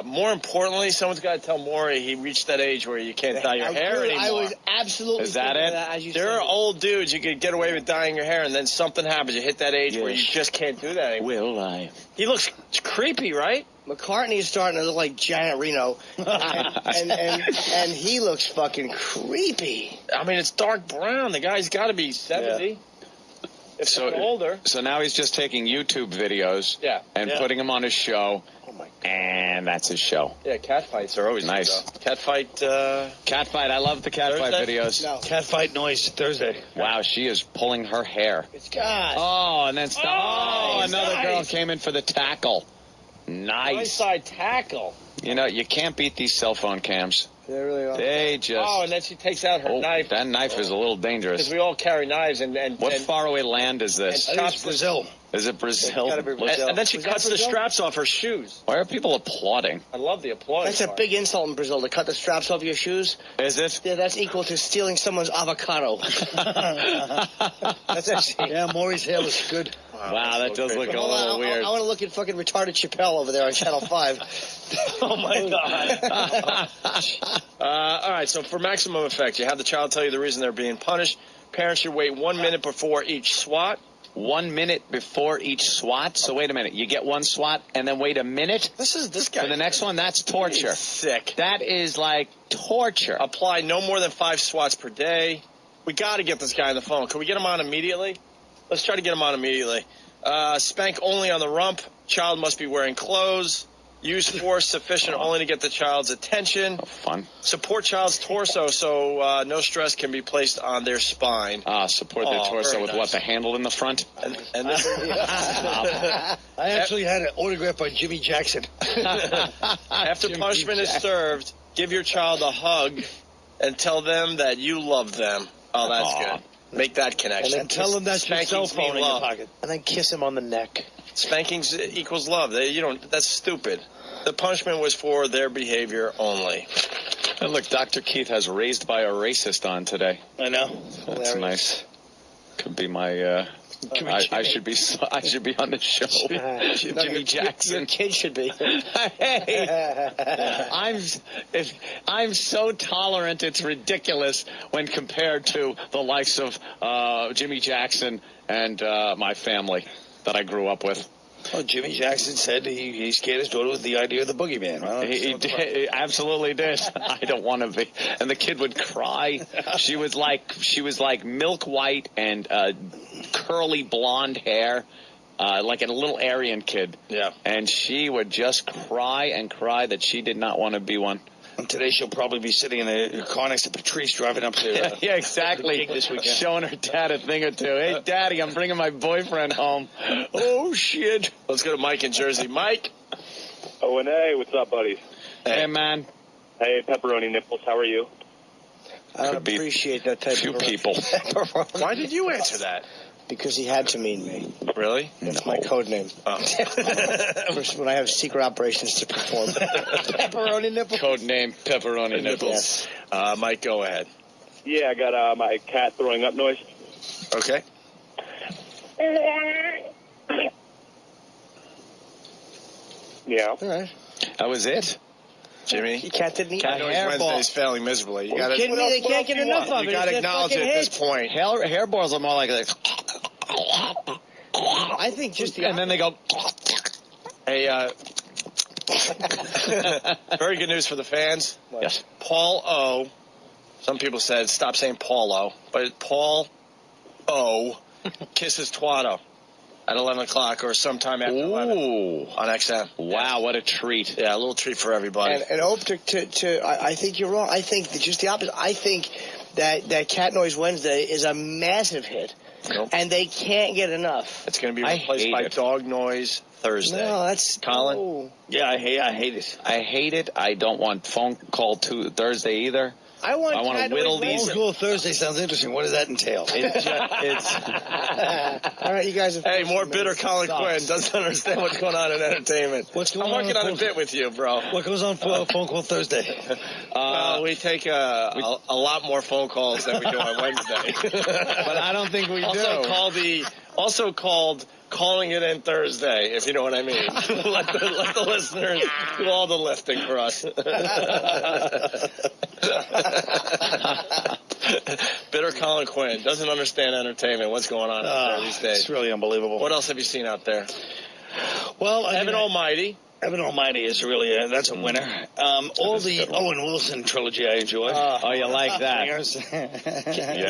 More importantly, someone's got to tell Maury he reached that age where you can't dye your hair anymore. I was absolutely. Is that it? There are old dudes you could get away with dyeing your hair, and then something happens. You hit that age where you just can't do that anymore. Will I? He looks creepy, right? McCartney's starting to look like Janet Reno, and he looks fucking creepy. I mean, it's dark brown. The guy's got to be 70. Yeah. If so older. So now he's just taking YouTube videos and putting them on his show. Oh my God. And that's his show. Yeah, cat fights are always nice. Cat fight. I love the cat fight videos. No. Cat fight noise Thursday. Wow, she is pulling her hair. It's God. Oh, and then another girl came in for the tackle. Nice. Side tackle. You know, you can't beat these cell phone cams. They really are. They just. Oh, and then she takes out her knife. That knife is a little dangerous. Because we all carry knives and what faraway land is this? It's Brazil. Is it Brazil? It's gotta be Brazil. And then she cuts the straps off her shoes. Why are people applauding? I love the applauding. That's a big insult in Brazil, to cut the straps off your shoes. Is it? Yeah, that's equal to stealing someone's avocado. That's actually. Yeah, Maury's hair looks good. Wow, that does look a little weird. I want to look at fucking retarded Chappelle over there on Channel 5. Oh, my God. All right, so for maximum effect, you have the child tell you the reason they're being punished. Parents should wait 1 minute before each swat. 1 minute before each swat? So wait a minute. You get one swat and then wait a minute? This guy. For the next one, that's torture. He's sick. That is like torture. Apply no more than 5 swats per day. We got to get this guy on the phone. Can we get him on immediately? Let's try to get him on immediately. Spank only on the rump. Child must be wearing clothes. Use force sufficient only to get the child's attention. Fun. Support child's torso so no stress can be placed on their spine. Support their torso with what? The handle in the front? And this, I actually had an autograph by Jimmy Jackson. After punishment is served, give your child a hug and tell them that you love them. Oh, that's good. Make that connection. And then tell them that's your cell phone in your pocket. And then kiss him on the neck. Spankings equals love. That's stupid. The punishment was for their behavior only. And look, Dr. Keith has Raised by a Racist on today. I know. That's nice. Could be my. I should be on the show. Jimmy Jackson. Your kid should be. Hey, I'm so tolerant. It's ridiculous when compared to the likes of Jimmy Jackson and my family that I grew up with. Well, Jimmy Jackson said he scared his daughter with the idea of the boogeyman. He absolutely did. I don't want to be. And the kid would cry. She was like milk white and curly blonde hair. Like a little Aryan kid. Yeah. And she would just cry and cry that she did not want to be one. And today she'll probably be sitting in a car next to Patrice driving up to yeah, exactly. This weekend. Showing her dad a thing or two. Hey, Daddy, I'm bringing my boyfriend home. Oh, shit. Let's go to Mike in Jersey. Mike. Oh, and hey, what's up, buddies? Hey, man. Hey, pepperoni nipples, how are you? I don't appreciate that type few of people. Why did you answer that? Because he had to mean me. Really? That's my code name. Oh. When I have secret operations to perform. Pepperoni nipples. Code name, pepperoni nipples. Yes. Mike, go ahead. Yeah, I got my cat throwing up noise. Okay. Yeah. All right. That was it? Jimmy? Your cat didn't eat Cat Noise Wednesday's failing miserably. You gotta, kidding me? They can't get enough of it. You got to acknowledge it at this point. Hairballs are more like I think just the and then they go. Hey, very good news for the fans. Yes. Paul O. Some people said stop saying Paulo, but Paul O. kisses Twatto at 11 o'clock or sometime after 11 on XM. Wow, what a treat. Yeah, a little treat for everybody. And Ope, I think you're wrong. I think that just the opposite. I think that Cat Noise Wednesday is a massive hit. Nope. And they can't get enough. It's going to be replaced by Dog Noise Thursday. No, that's... Colin? No. Yeah, I hate it. I hate it. I don't want phone call Thursday either. I want to whittle these. Old School Thursday sounds interesting. What does that entail? It's all right, you guys. Hey, more bitter Colin Quinn doesn't understand what's going on in entertainment. What's going I'm on? working on a bit with you, bro. What goes on for Phone Call Thursday? We take a lot more phone calls than we do on Wednesday. But I don't think we do. Also called calling it in Thursday, if you know what I mean. let the listeners do all the lifting for us. Bitter Colin Quinn doesn't understand entertainment. What's going on out there these days? It's really unbelievable. What else have you seen out there? Well, Evan Almighty. Evan Almighty is really that's a winner. All the Owen Wilson trilogy I enjoy. Oh, you like that? Yeah.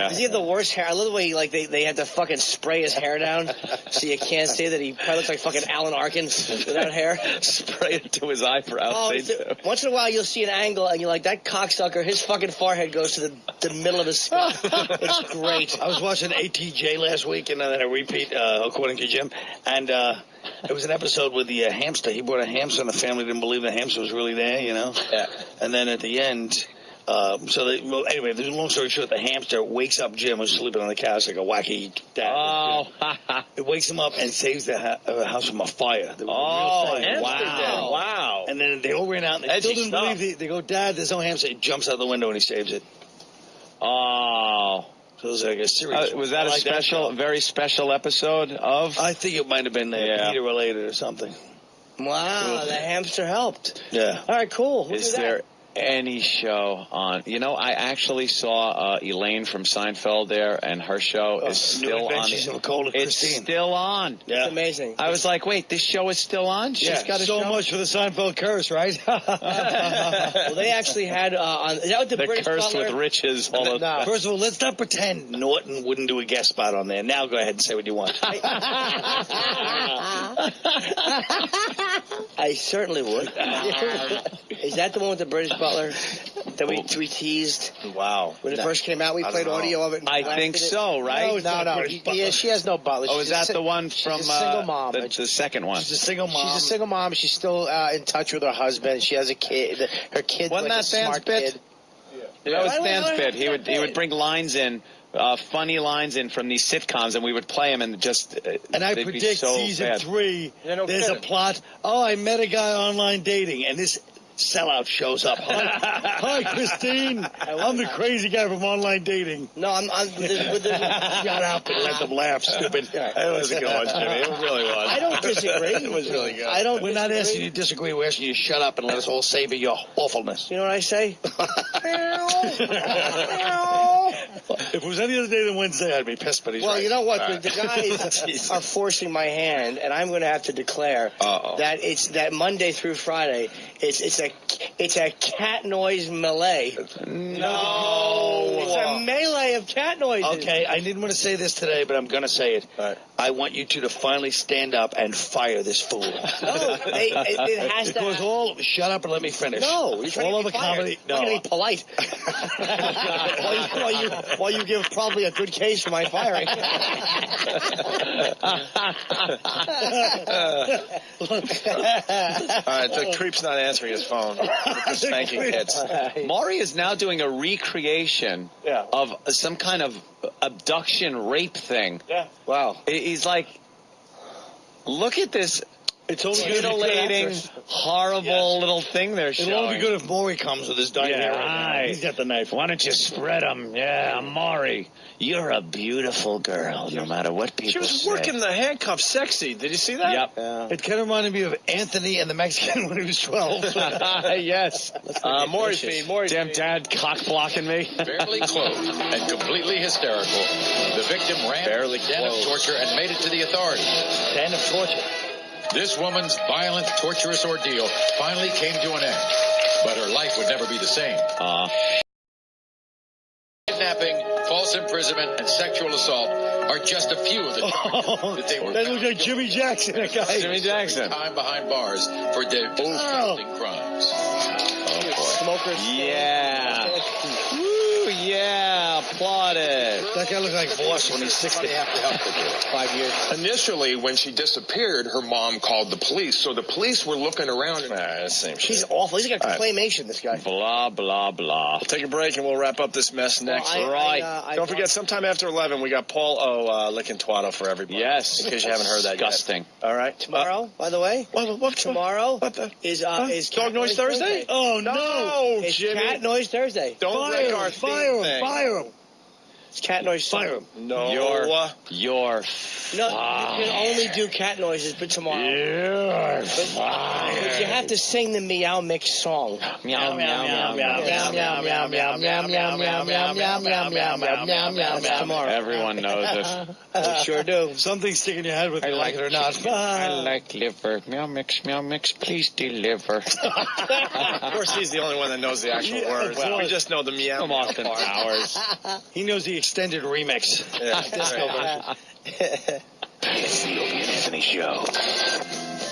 Does he have the worst hair? I love the way they had to fucking spray his hair down so you can't see that he probably looks like fucking Alan Arkin without hair. Spray it to his eyebrows. Once in a while you'll see an angle and you're like, that cocksucker, his fucking forehead goes to the middle of his spine. It's great. I was watching ATJ last week and then a repeat, according to Jim, and it was an episode with the hamster. He brought a hamster and the family didn't believe the hamster was really there, you know? Yeah. And then at the end, anyway, long story short, the hamster wakes up Jim, who's sleeping on the couch like a wacky dad. Oh. It wakes him up and saves the house from a fire. Wow. And then they all ran out and they still didn't believe they go, Dad, there's no hamster. He jumps out the window and he saves it. Oh. So it was like a serious. Was that very special episode of? I think it might have been Peter related or something. Wow, the hamster helped. Yeah. All right, cool. Is there any show on? You know, I actually saw Elaine from Seinfeld there, and her show is still on. It's still on. Yeah. It's amazing. I was like, wait, this show is still on? She's got a so show? much for the Seinfeld curse, right? Well, they actually had on. Is that what the British curse Butler? with riches? First of all, let's not pretend Norton wouldn't do a guest spot on there. Now go ahead and say what you want. I certainly would. Is that the one with the British Butler that we teased? Wow. When it first came out, we played audio of it. And I think so, right? No. Yeah, she has no butler. Oh, is that the one from she's a single mom? The second one. She's a single mom. She's a single mom. She's still in touch with her husband. She has a kid. Her kid's Wasn't like that a smart Dan's kid. Yeah. That was Dan's bit. He would bring lines in. Funny lines in from these sitcoms, and we would play them, and and I predict season 3. There's a plot. Oh, I met a guy online dating, and this sellout shows up. Hi, Christine. I'm the crazy guy from online dating. No, I'm shut up and let them laugh, stupid. It was a good one, Jimmy. It really was. I don't disagree. It was really good. We're not asking you to disagree. We're asking you to shut up and let us all savor your awfulness. You know what I say? If it was any other day than Wednesday, I'd be pissed, but he's well, right. you know what? The guys are forcing my hand, and I'm going to have to declare that it's that Monday through Friday. It's a cat noise melee. No. It's a melee of cat noises. Okay, I didn't want to say this today, but I'm going to say it. Right. I want you two to finally stand up and fire this fool. No, it has to. Because shut up and let me finish. No, you're all of the comedy. No, I'm going to be polite. while you give probably a good case for my firing. All right, the creep's not answering his phone. The spanking hits. Maury is now doing a recreation of some kind of abduction rape thing. Yeah. Wow. He's like, look at this. It's only titillating, horrible little thing they're showing. It'll only be good if Maury comes with his dynamite. Yeah, He's got the knife. Why don't you spread them? Yeah, Maury, you're a beautiful girl, no matter what people say. She was working the handcuffs sexy. Did you see that? Yep. Yeah. It kind of reminded me of Anthony and the Mexican when he was 12. Yes. Maury's feed. Damn dad cock blocking me. Barely clothed and completely hysterical, the victim ran from the den of torture and made it to the authorities. Den of torture. This woman's violent, torturous ordeal finally came to an end, but her life would never be the same. Kidnapping, false imprisonment, and sexual assault are just a few of the charges that they were. That looks like Jimmy Jackson, that guy. Jimmy Jackson. Time behind bars for their disgusting crimes. Smokers. Yeah. Woo, yeah. Applaud it. That guy looks like Voss when he's 60. 5 years. Initially, when she disappeared, her mom called the police. So the police were looking around. He's awful. He's like a claymation, this guy. Blah, blah, blah. We'll take a break and we'll wrap up this mess next. Well, Don't forget, sometime after 11, we got Paul O. licking twaddle for everybody. Yes. In case you haven't heard that Disgusting. yet. All right. Tomorrow, by the way. What tomorrow is Dog Noise Thursday? Oh, no. It's Jimmy. Cat Noise Thursday. Don't wreck our Fire him. Fire him. It's cat noise. Fire him. No. You're No, you can only do cat noises, but tomorrow. But you have to sing the Meow Mix song. Meow, meow, meow, meow, meow, meow, meow, meow, meow, meow, meow, meow, meow, meow, meow, meow, meow. That's tomorrow. Everyone knows it. We sure do. Something's sticking in your head whether you like it or not. I like liver. Meow mix, please deliver. Of course, he's the only one that knows the actual words. well, we just know the meow. From Austin Powers. He knows the extended remix. Yeah. It's the Opie and Anthony Show.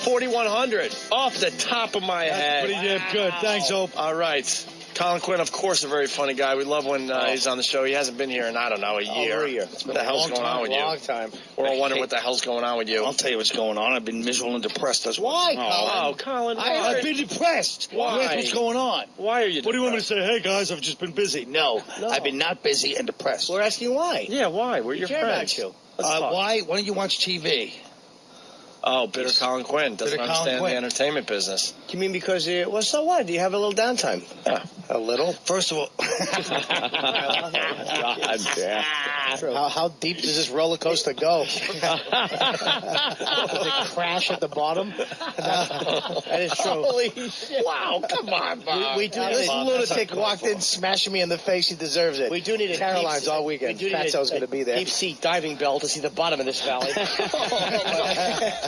4,100 off the top of my head. Pretty damn good. Thanks, Hope. All right. Colin Quinn, of course, a very funny guy. We love when he's on the show. He hasn't been here in, I don't know, a year. Over a year. What the hell's going on with you? Long time. We're all wondering what the hell's going on with you. I'll tell you what's going on. I've been miserable and depressed as well. Why, Oh, Colin. I've been depressed. Why? That's what's going on. Why are you What do you want me to say? Hey, guys, I've just been busy. No. I've been not busy and depressed. We're asking why. Yeah, why? We're your care friends. about you. Why don't you watch TV? Oh, bitter Colin Quinn. Doesn't understand the entertainment business. You mean because, well, so what? Do you have a little downtime? Yeah. A little? First of all... God damn. How deep does this roller coaster go? Does it crash at the bottom? That is true. Holy shit. Wow, come on, Bob. We do this lunatic walked in, smashing me in the face. He deserves it. We do need a Caroline's all weekend. Fatso's going to be there. Deep sea diving bell to see the bottom of this valley.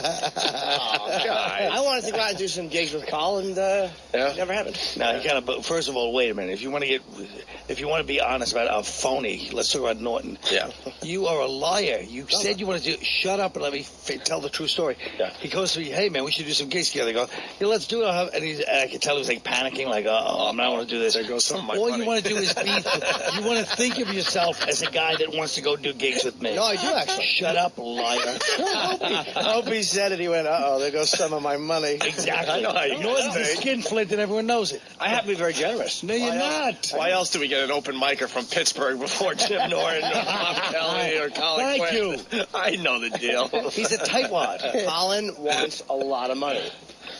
I wanted to go out and do some gigs with Carl, and never happened. No, you gotta. But first of all, wait a minute. If you want to be honest about a phony, let's talk about Norton. Yeah. You are a liar. You said you want to do. Shut up and let me tell the true story. Yeah. He goes to me, hey man, we should do some gigs together. I go, yeah, let's do it. And I could tell he was like panicking, like, I'm not going to do this. There goes some of my All money. you want to do is be. You want to think of yourself as a guy that wants to go do gigs with me. No, I do actually. Shut up, liar. I hope he said it. He went, there goes some of my money. Exactly. I know how you Norton's a skinflint and everyone knows it. I have to be very generous. No, you're not. Why else do we get an open micer from Pittsburgh before Jim Norton or Bob Kelly or Colin Quinn? Thank you. I know the deal. He's a tightwad. Colin wants a lot of money.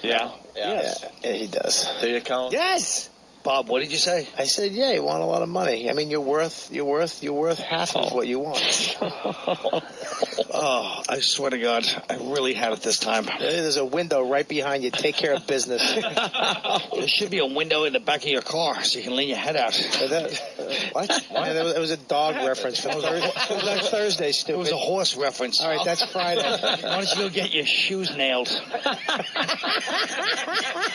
Yeah. Yeah, he does. Do you, Colin? Yes. Bob, what did you say? I said, yeah, you want a lot of money. I mean, you're worth half of what you want. Oh, I swear to God, I really had it this time. There's a window right behind you. Take care of business. There should be a window in the back of your car so you can lean your head out. What? It was a dog reference from Thursday, stupid. It was a horse reference. All right, that's Friday. Why don't you go get your shoes nailed?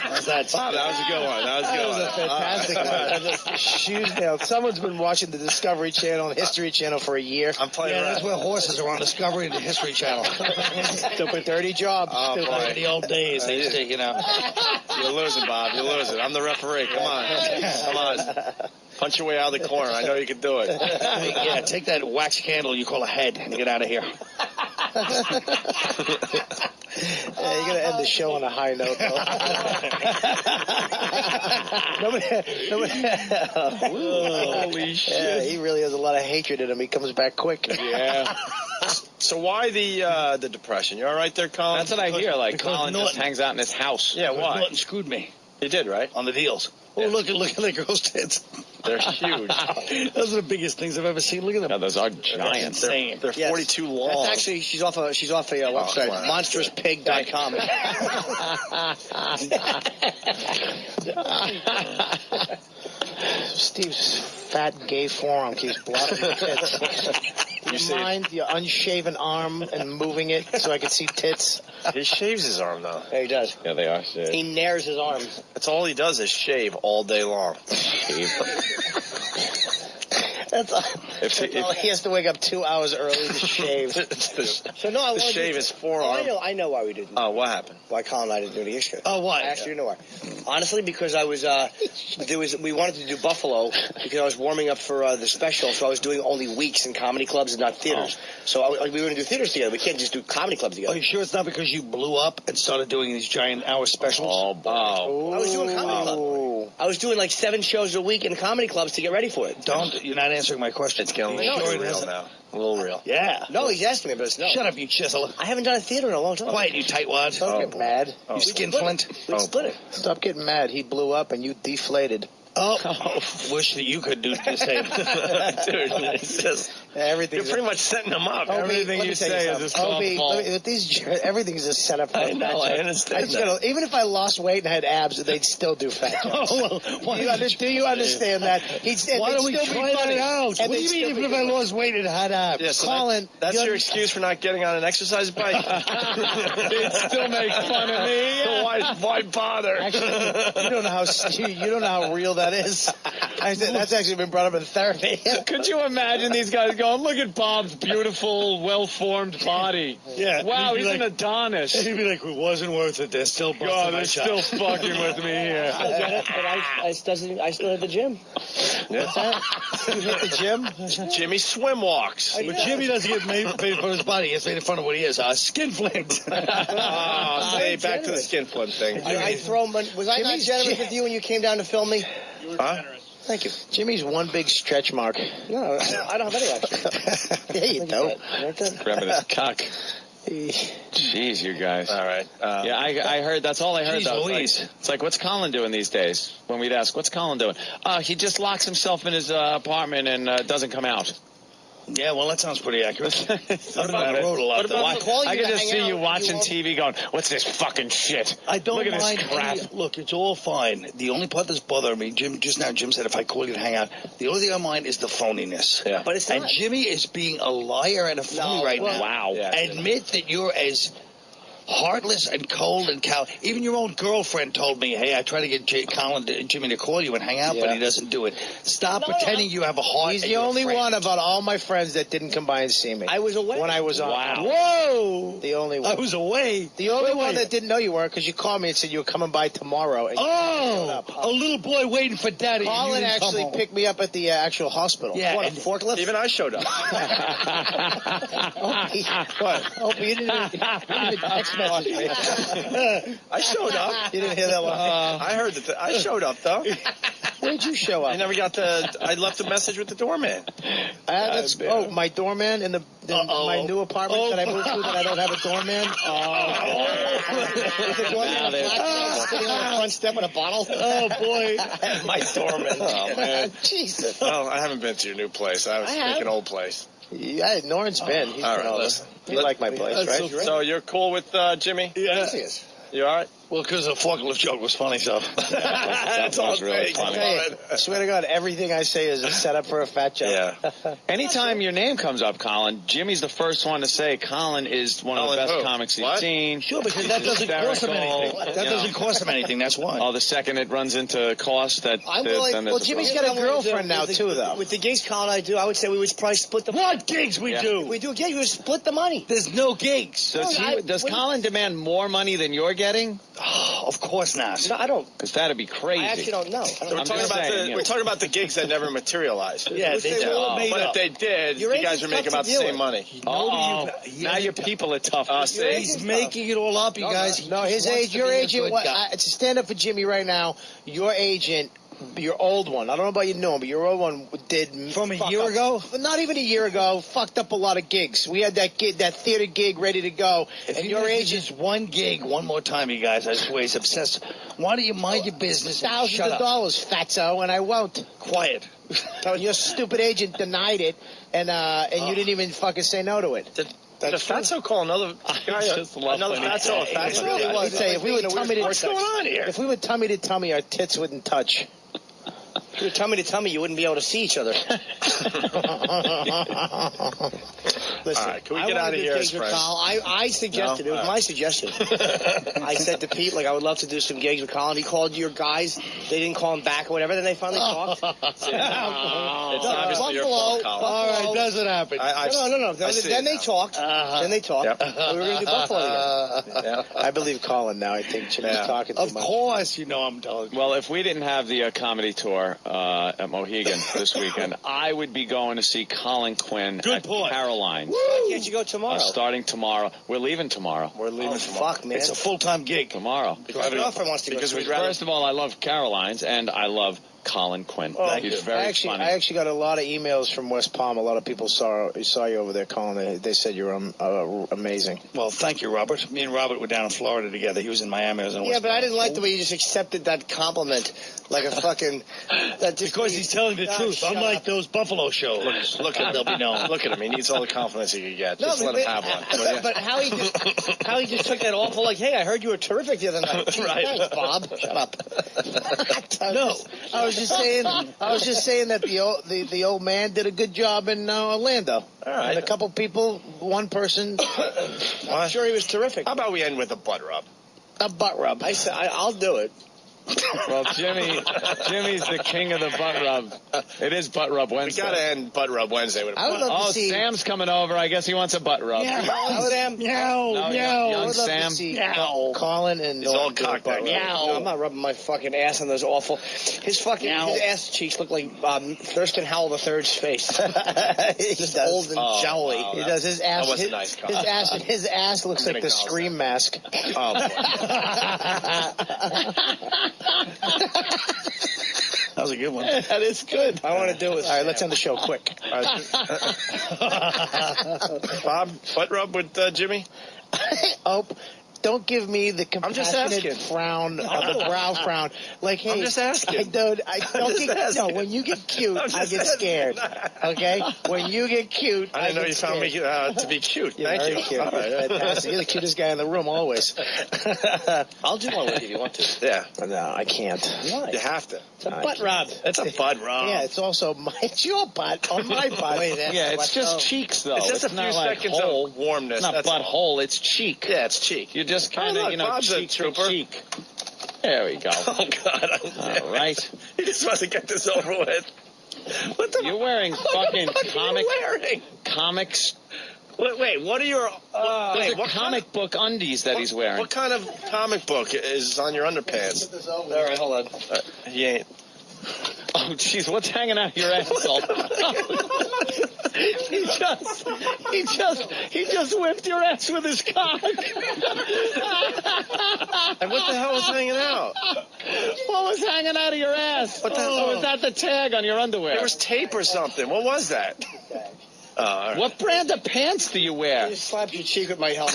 How's that? Wow, that was a good one. That was a fantastic one. Shoes nailed. Someone's been watching the Discovery Channel and History Channel for a year. I'm playing that's where horses are on Discovery and the History Channel. Stupid dirty job. Oh, Stupid in the old days. They used to, You're losing, Bob. You're losing. I'm the referee. Come on. Come on. Punch your way out of the corner. I know you can do it. Yeah, take that wax candle you call a head and get out of here. Yeah, you're going to end the show on a high note, though. Holy shit. Yeah, he really has a lot of hatred in him. He comes back quick. Yeah. So why the depression? You all right there, Colin? That's what I hear. Like, Colin just hangs out in his house. Yeah, why? Norton screwed me. He did, right? On the deals. Oh, look at the girls' tits. They're huge. Those are the biggest things I've ever seen. Look at them. Yeah, those are giants. They're 42 long. That's actually, she's off a website, monstrousPig.com. Steve's fat gay forearm keeps blocking the tits. You mind your unshaven arm and moving it so I can see tits? He shaves his arm, though. Yeah, he does. Yeah, they are shaved. He nares his arms. That's all he does is shave all day long. He has to wake up 2 hours early to shave. The shave is forearm. I know why we didn't. Oh, what happened? Why Colin and I didn't do the issue. Oh, why? Actually, you know why. Honestly, because I was, we wanted to do Buffalo because I was warming up for the special, so I was doing only weeks in comedy clubs and not theaters. So we were going to do theaters together. We can't just do comedy clubs together. Are you sure it's not because you blew up and started doing these giant hour specials? Oh, boy. I was doing comedy club. I was doing like 7 shows a week in comedy clubs to get ready for it. You're not answering my question. It's getting a little real now. A little real. Yeah. No, he's asking me, but it's no. Shut up, you chisel. I haven't done a theater in a long time. Quiet, you tightwad. Don't get mad. You skinflint. We split it. Stop getting mad. He blew up and you deflated. Oh, wish that you could do the same. Dude, it's just... You're pretty much setting him up. Everything you say is a softball. Everything's a setup. I know, I understand that. Even if I lost weight and had abs, they'd still do fat jokes. Do you understand that? Why don't we try that out? What do you mean even if I lost weight and had abs? Yeah, so Colin, that's your excuse for not getting on an exercise bike? They'd still make fun of me. So why bother? Actually, you don't know how real that is. That's actually been brought up in therapy. Could you imagine these guys going, look at Bob's beautiful, well-formed body. Yeah. Wow, he's an Adonis. He'd be like, it wasn't worth it. They're still busting God, my they're chops. still fucking with me here. I get it, but I still hit the gym. What's that? You hit the gym? Jimmy swim walks. But Jimmy doesn't get paid for his body. He gets made in fun of what he is. Skinflint. Say back to the skinflint thing. Was I not generous with you when you came down to film me? You were generous. Thank you. Jimmy's one big stretch mark. No, I don't have any actually. Yeah, you don't. Grabbing his cock. Jeez, you guys. All right. Yeah, I heard. That's all I heard. Jeez, though. Louise. It's like, what's Colin doing these days? When we'd ask, what's Colin doing? He just locks himself in his apartment and doesn't come out. Yeah, well, that sounds pretty accurate. I've been about on the road a lot. I can just see you watching TV going, what's this fucking shit? I don't Look at mind this crap. Look, it's all fine. The only part that's bothering me, Jim said if I call you to hang out, the only thing I mind is the phoniness. Yeah. But it's not. And Jimmy is being a liar and a phony right now. Wow. Yeah, Admit that you're as heartless and cold and cow. Even your own girlfriend told me, hey, I try to get Jimmy to call you and hang out, but he doesn't do it. Stop pretending you have a heart. He's the only one about all my friends that didn't come by and see me. I was away. When I was on. Wow. Whoa! The only one. I was away. The only one that didn't know you were because you called me and said you were coming by tomorrow. And a little boy waiting for daddy. Colin actually picked me up at the actual hospital. Yeah. What, a forklift? Even I showed up. What? Oh, you didn't even text message me. I showed up. You didn't hear that one? I heard that. I showed up, though. Where'd you show up? I never got I left a message with the doorman. My doorman in my new apartment that I moved to that I don't have a doorman. Is the doorman sitting on the front step with a bottle? Oh, boy. My doorman. Oh, man. Jesus. Oh, I haven't been to your new place. I was thinking old place. Yeah, Norton's been. He's all been right, over. listen. You like my place, right? So you're cool with Jimmy? Yeah. Yes. You all right? Well, because the forklift joke was funny, so. That's all really funny. I swear to God, everything I say is a setup for a fat joke. Yeah. Anytime your name comes up, Colin, Jimmy's the first one to say Colin is one of the best comics he's seen. Sure, because that doesn't cost him anything. That doesn't cost him anything, that's why. Oh, the second it runs into cost, then Jimmy's got a girlfriend now, too, though. With the gigs Colin and I do, I would say we would probably split the money. What gigs we do? We do gigs, we would split the money. There's no gigs. Does Colin demand more money than you're getting? Oh, of course not. No, I don't. Because that'd be crazy. I actually don't know. We're talking about the gigs that never materialized. Yeah, but if they did, you guys would make about the same money. Now your people are tough. He's making it all up, you guys. No, his age, your agent, to stand up for Jimmy right now, your agent, your old one, I don't know about your new one, but your old one did... From a year ago? Not even a year ago, fucked up a lot of gigs. We had that theater gig ready to go. And your agent... Just one gig, one more time, you guys, I swear he's obsessed. Why don't you mind your business and Thousands shut of up? dollars, fatso, and I won't. Quiet. Your stupid agent denied it, and you didn't even fucking say no to it. Did Fatso call another guy? Another Fatso? Fatso really was. If we were tummy to... What's going on here? If we were tummy to tummy, our tits wouldn't touch. If you were tummy to tummy, you wouldn't be able to see each other. Listen, all right, can we get out of here as friends? I suggested, it was my suggestion. I said to Pete, I would love to do some gigs with Colin. He called your guys. They didn't call him back or whatever. Then they finally talked. It's obviously your fault, Colin. All right, doesn't happen. No. Then they talked. Then they talked. Yep. We were going to do Buffalo together. I believe Colin now. I think Jimmy's talking too much. Of course, I'm telling you. Well, if we didn't have the comedy tour at Mohegan this weekend, I would be going to see Colin Quinn at Caroline's. Why can't you go tomorrow? Starting tomorrow. We're leaving tomorrow. tomorrow. Fuck, man. It's a full-time gig. Tomorrow. First of all, I love Caroline's, and I love Colin Quinn. He's very funny. I actually got a lot of emails from West Palm. A lot of people saw you over there, Colin. They said you're amazing. Well, thank you, Robert. Me and Robert were down in Florida together. He was in Miami. I was in West but Palm. I didn't like the way you just accepted that compliment like a fucking... because he's telling the truth, unlike those Buffalo shows. Look at him. Look at him. He needs all the confidence he can get. No, just let him have one. But how he just took that awful, hey, I heard you were terrific the other night. Right. Thanks, Bob. Shut up. No, I was just saying that the old man did a good job in Orlando. All right. And a couple people, one person. I'm sure he was terrific. How about we end with a butt rub? A butt rub. I said I'll do it. Well, Jimmy's the king of the butt rub. It is butt rub Wednesday. We got to end butt rub Wednesday with a butt rub. Sam's coming over. I guess he wants a butt rub. Young Sam. Colin and... He's all cocked back. No, I'm not rubbing my fucking ass on those awful... His ass cheeks look like Thurston Howell III's face. He's old and jowly. He does. His ass... That was a nice comment. His ass looks like the Scream mask. Oh, boy. That was a good one. That is good. I want to do it. All right, let's end the show quick. Bob, butt rub with Jimmy? Oh, don't give me the compassionate frown, the brow frown. Like, hey, I'm just asking. No, when you get cute, I get scared. Okay? When you get cute, I didn't know you found me to be cute. Thank you. Cute. All right. Fantastic. You're the cutest guy in the room, always. I'll do one with you if you want to. Yeah. No, I can't. Why? You have to. It's a butt rub. It's a butt rub. Yeah, it's also it's your butt on my butt. It's just cheeks, though. It's just a few seconds of warmness. It's not butthole. It's cheek. Yeah, it's cheek. You just kind of, cheek to cheek. There we go. Oh, God. All right. He just wants to get this over with. What the? You're wearing fucking comics. Wait, what are your... what comic book undies that he's wearing? What kind of comic book is on your underpants? All right, hold on. He ain't... Oh, jeez, what's hanging out of your asshole? He just whipped your ass with his cock. And what the hell is hanging out? What was hanging out of your ass? What the hell? Oh, was that the tag on your underwear? There was tape or something. What was that? Right. What brand of pants do you wear? I just slapped your cheek with my helmet.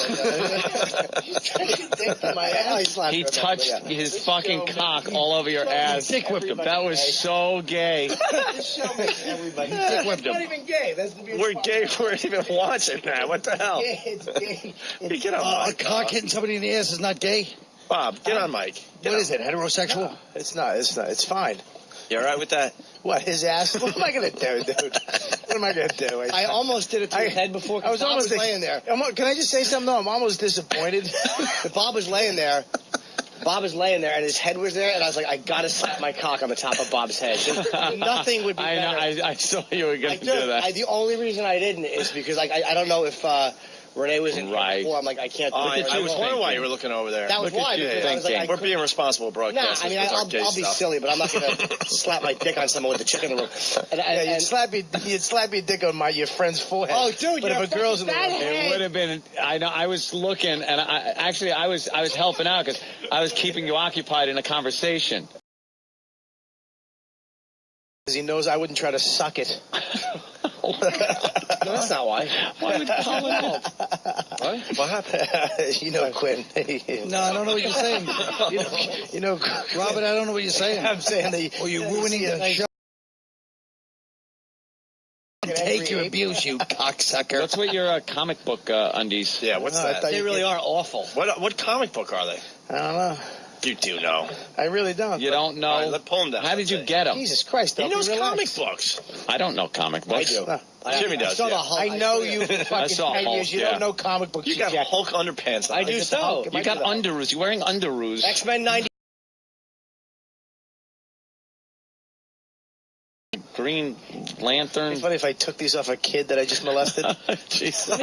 He touched his fucking cock all over your ass. Dick whipped him. That was so gay. Just show me everybody. Dick whipped It's not him. even gay. That's the beauty. We're gay. We're even watching that. What the hell? It's gay. You get on A mic, cock Bob. hitting somebody in the ass is not gay? Bob, get on mic. What is it, heterosexual? No, it's not. It's fine. You all right with that? What, his ass? What am I going to do, dude? What am I going to do? I almost did it to his head before. I was Bob almost laying there. Can I just say something? No, I'm almost disappointed. Bob was laying there. Bob was laying there, and his head was there, and I was like, I gotta slap my cock on the top of Bob's head. Nothing would be better. I saw you were going to do that. The only reason I didn't is because I don't know if Renee was in here before. I'm like, I can't do it. I was wondering why you were looking over there. That was why. Because I was like, we're being responsible Nah, broadcasters. I mean, I'll be silly, but I'm not going to slap my dick on someone with a chick in the room. You'd slap your dick on your friend's forehead. Oh, dude, but if a girl's in the room, it would have been. I know. I was looking, and I was helping out because I was keeping you occupied in a conversation. because he knows I wouldn't try to suck it. No, that's not why. Why would Colin help? What happened? You know, Quinn. No, I don't know what you're saying. You know, Robert, I don't know what you're saying. I'm saying that. Or you're ruining the show. Take your abuse, you cocksucker. What's with your comic book undies? Yeah, what's that? They really are awful. What comic book are they? I don't know. You do know. I really don't. You don't know? All right, let's pull them down. How did you get them? Jesus Christ, He knows relax. comic books. I don't know comic books. I do. Jimmy does. saw the Yeah. Hulk. I know you for I fucking saw 10 Hulk, years. You yeah. don't know comic books. You got jack. Hulk underpants on. I do so. You got underoos. You're wearing underoos. X-Men 90. Green Lantern. It'd be funny if I took these off a kid that I just molested. Jesus. Let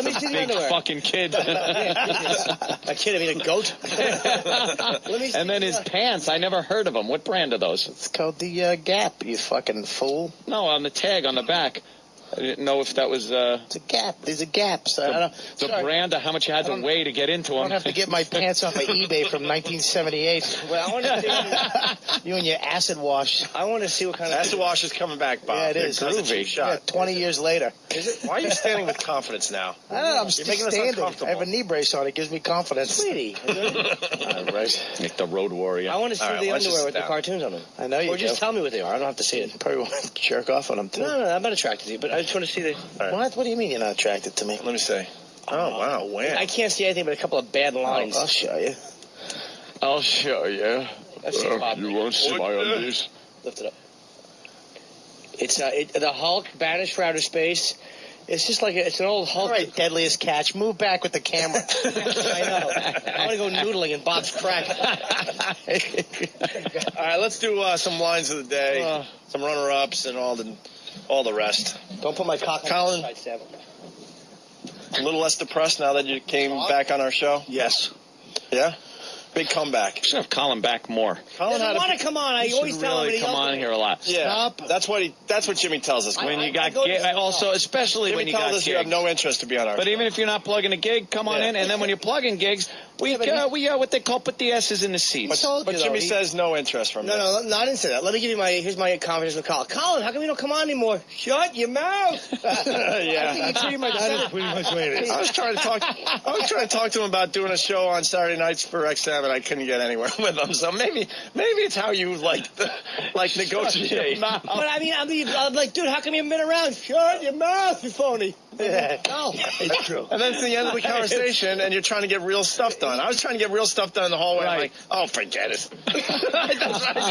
me see the Big underwear. fucking kid. A kid, I mean a goat. Let me see And then his pants. I never heard of them. What brand are those? It's called the Gap, you fucking fool. No, on the tag on the back. I didn't know if that was It's a Gap. These are Gaps. the brand or how much you had to weigh to get into I them. don't have to get my pants off of eBay from 1978. Well, I want to see. You and your acid wash. I want to see what kind of. Acid wash is coming back, Bob. Yeah, it is. That's a cheap shot. Yeah, 20 years later. Is it? Why are you standing with confidence now? I don't know. I'm You're still making us standing. uncomfortable. I have a knee brace on. It gives me confidence. Sweetie. All right. Make the Road Warrior. I want to see All right, the why don't you underwear sit with the down? cartoons on them. I know you Or just do. tell me what they are. I don't have to see it. Probably want to jerk off on them, too. No, I'm not attracted to you, but I just want to see the. All right. What? What do you mean you're not attracted to me? Let me see. Oh, wow. When? I can't see anything but a couple of bad lines. I'll show you. I'll show you. I've seen Bob. You won't see my undies. Lift it up. It's the Hulk banished for outer space. It's just like it's an old Hulk. All right, deadliest catch. Move back with the camera. I know. I want to go noodling in Bob's crack. All right, let's do some lines of the day, some runner-ups, and all the rest. Don't put my cock on Colin. the side, Sam. A little less depressed now that you came back on our show? Yes. Yeah? Big comeback. Should have Colin back more. Colin Doesn't want to come on. I always tell him. Really come on here a lot. Yeah, that's what Jimmy tells us. When you got also especially Jimmy when you tells got us gigs. you have no interest to be on our But show. even if you're not plugging a gig, come on in. And then when you're plugging gigs, we what they call put the S's in the seats. But Jimmy says no interest from you. No, I didn't say that. Let me give you here's my confidence with Colin. Colin, how come you don't come on anymore? Shut your mouth. Yeah. That's pretty much what it is. I was trying to talk to him about doing a show on Saturday nights for XM, and I couldn't get anywhere with him. So maybe it's how you like negotiate. But I mean, I'm like, dude, how come you haven't been around? Shut your mouth, you phony. Yeah. No, It's true. And then it's the end of the conversation, and you're trying to get real stuff done. I was trying to get real stuff done in the hallway. I'm like, oh, forget it. I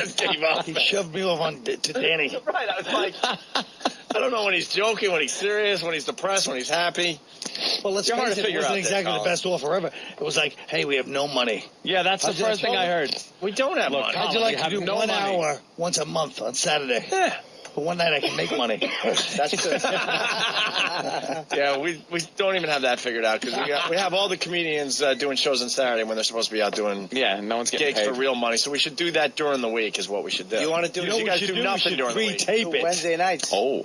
just gave up. He shoved me off to Danny. Right. I was like, I don't know when he's joking, when he's serious, when he's depressed, when he's happy. Well, let's You're hard face to it, it figure wasn't out exactly there, the best offer ever. It was like, hey, we have no money. Yeah, that's the How'd you first thing like I heard. We don't have money. How'd you like to do no 1 money. hour once a month on Saturday? Yeah. For one night I can make money. that's good. Yeah, we don't even have that figured out because we have all the comedians doing shows on Saturday when they're supposed to be out doing no one's getting gigs paid for real money. So we should do that during the week is what we should do. You want to do? You guys do nothing during the week. Pre-tape it. Wednesday nights. Oh.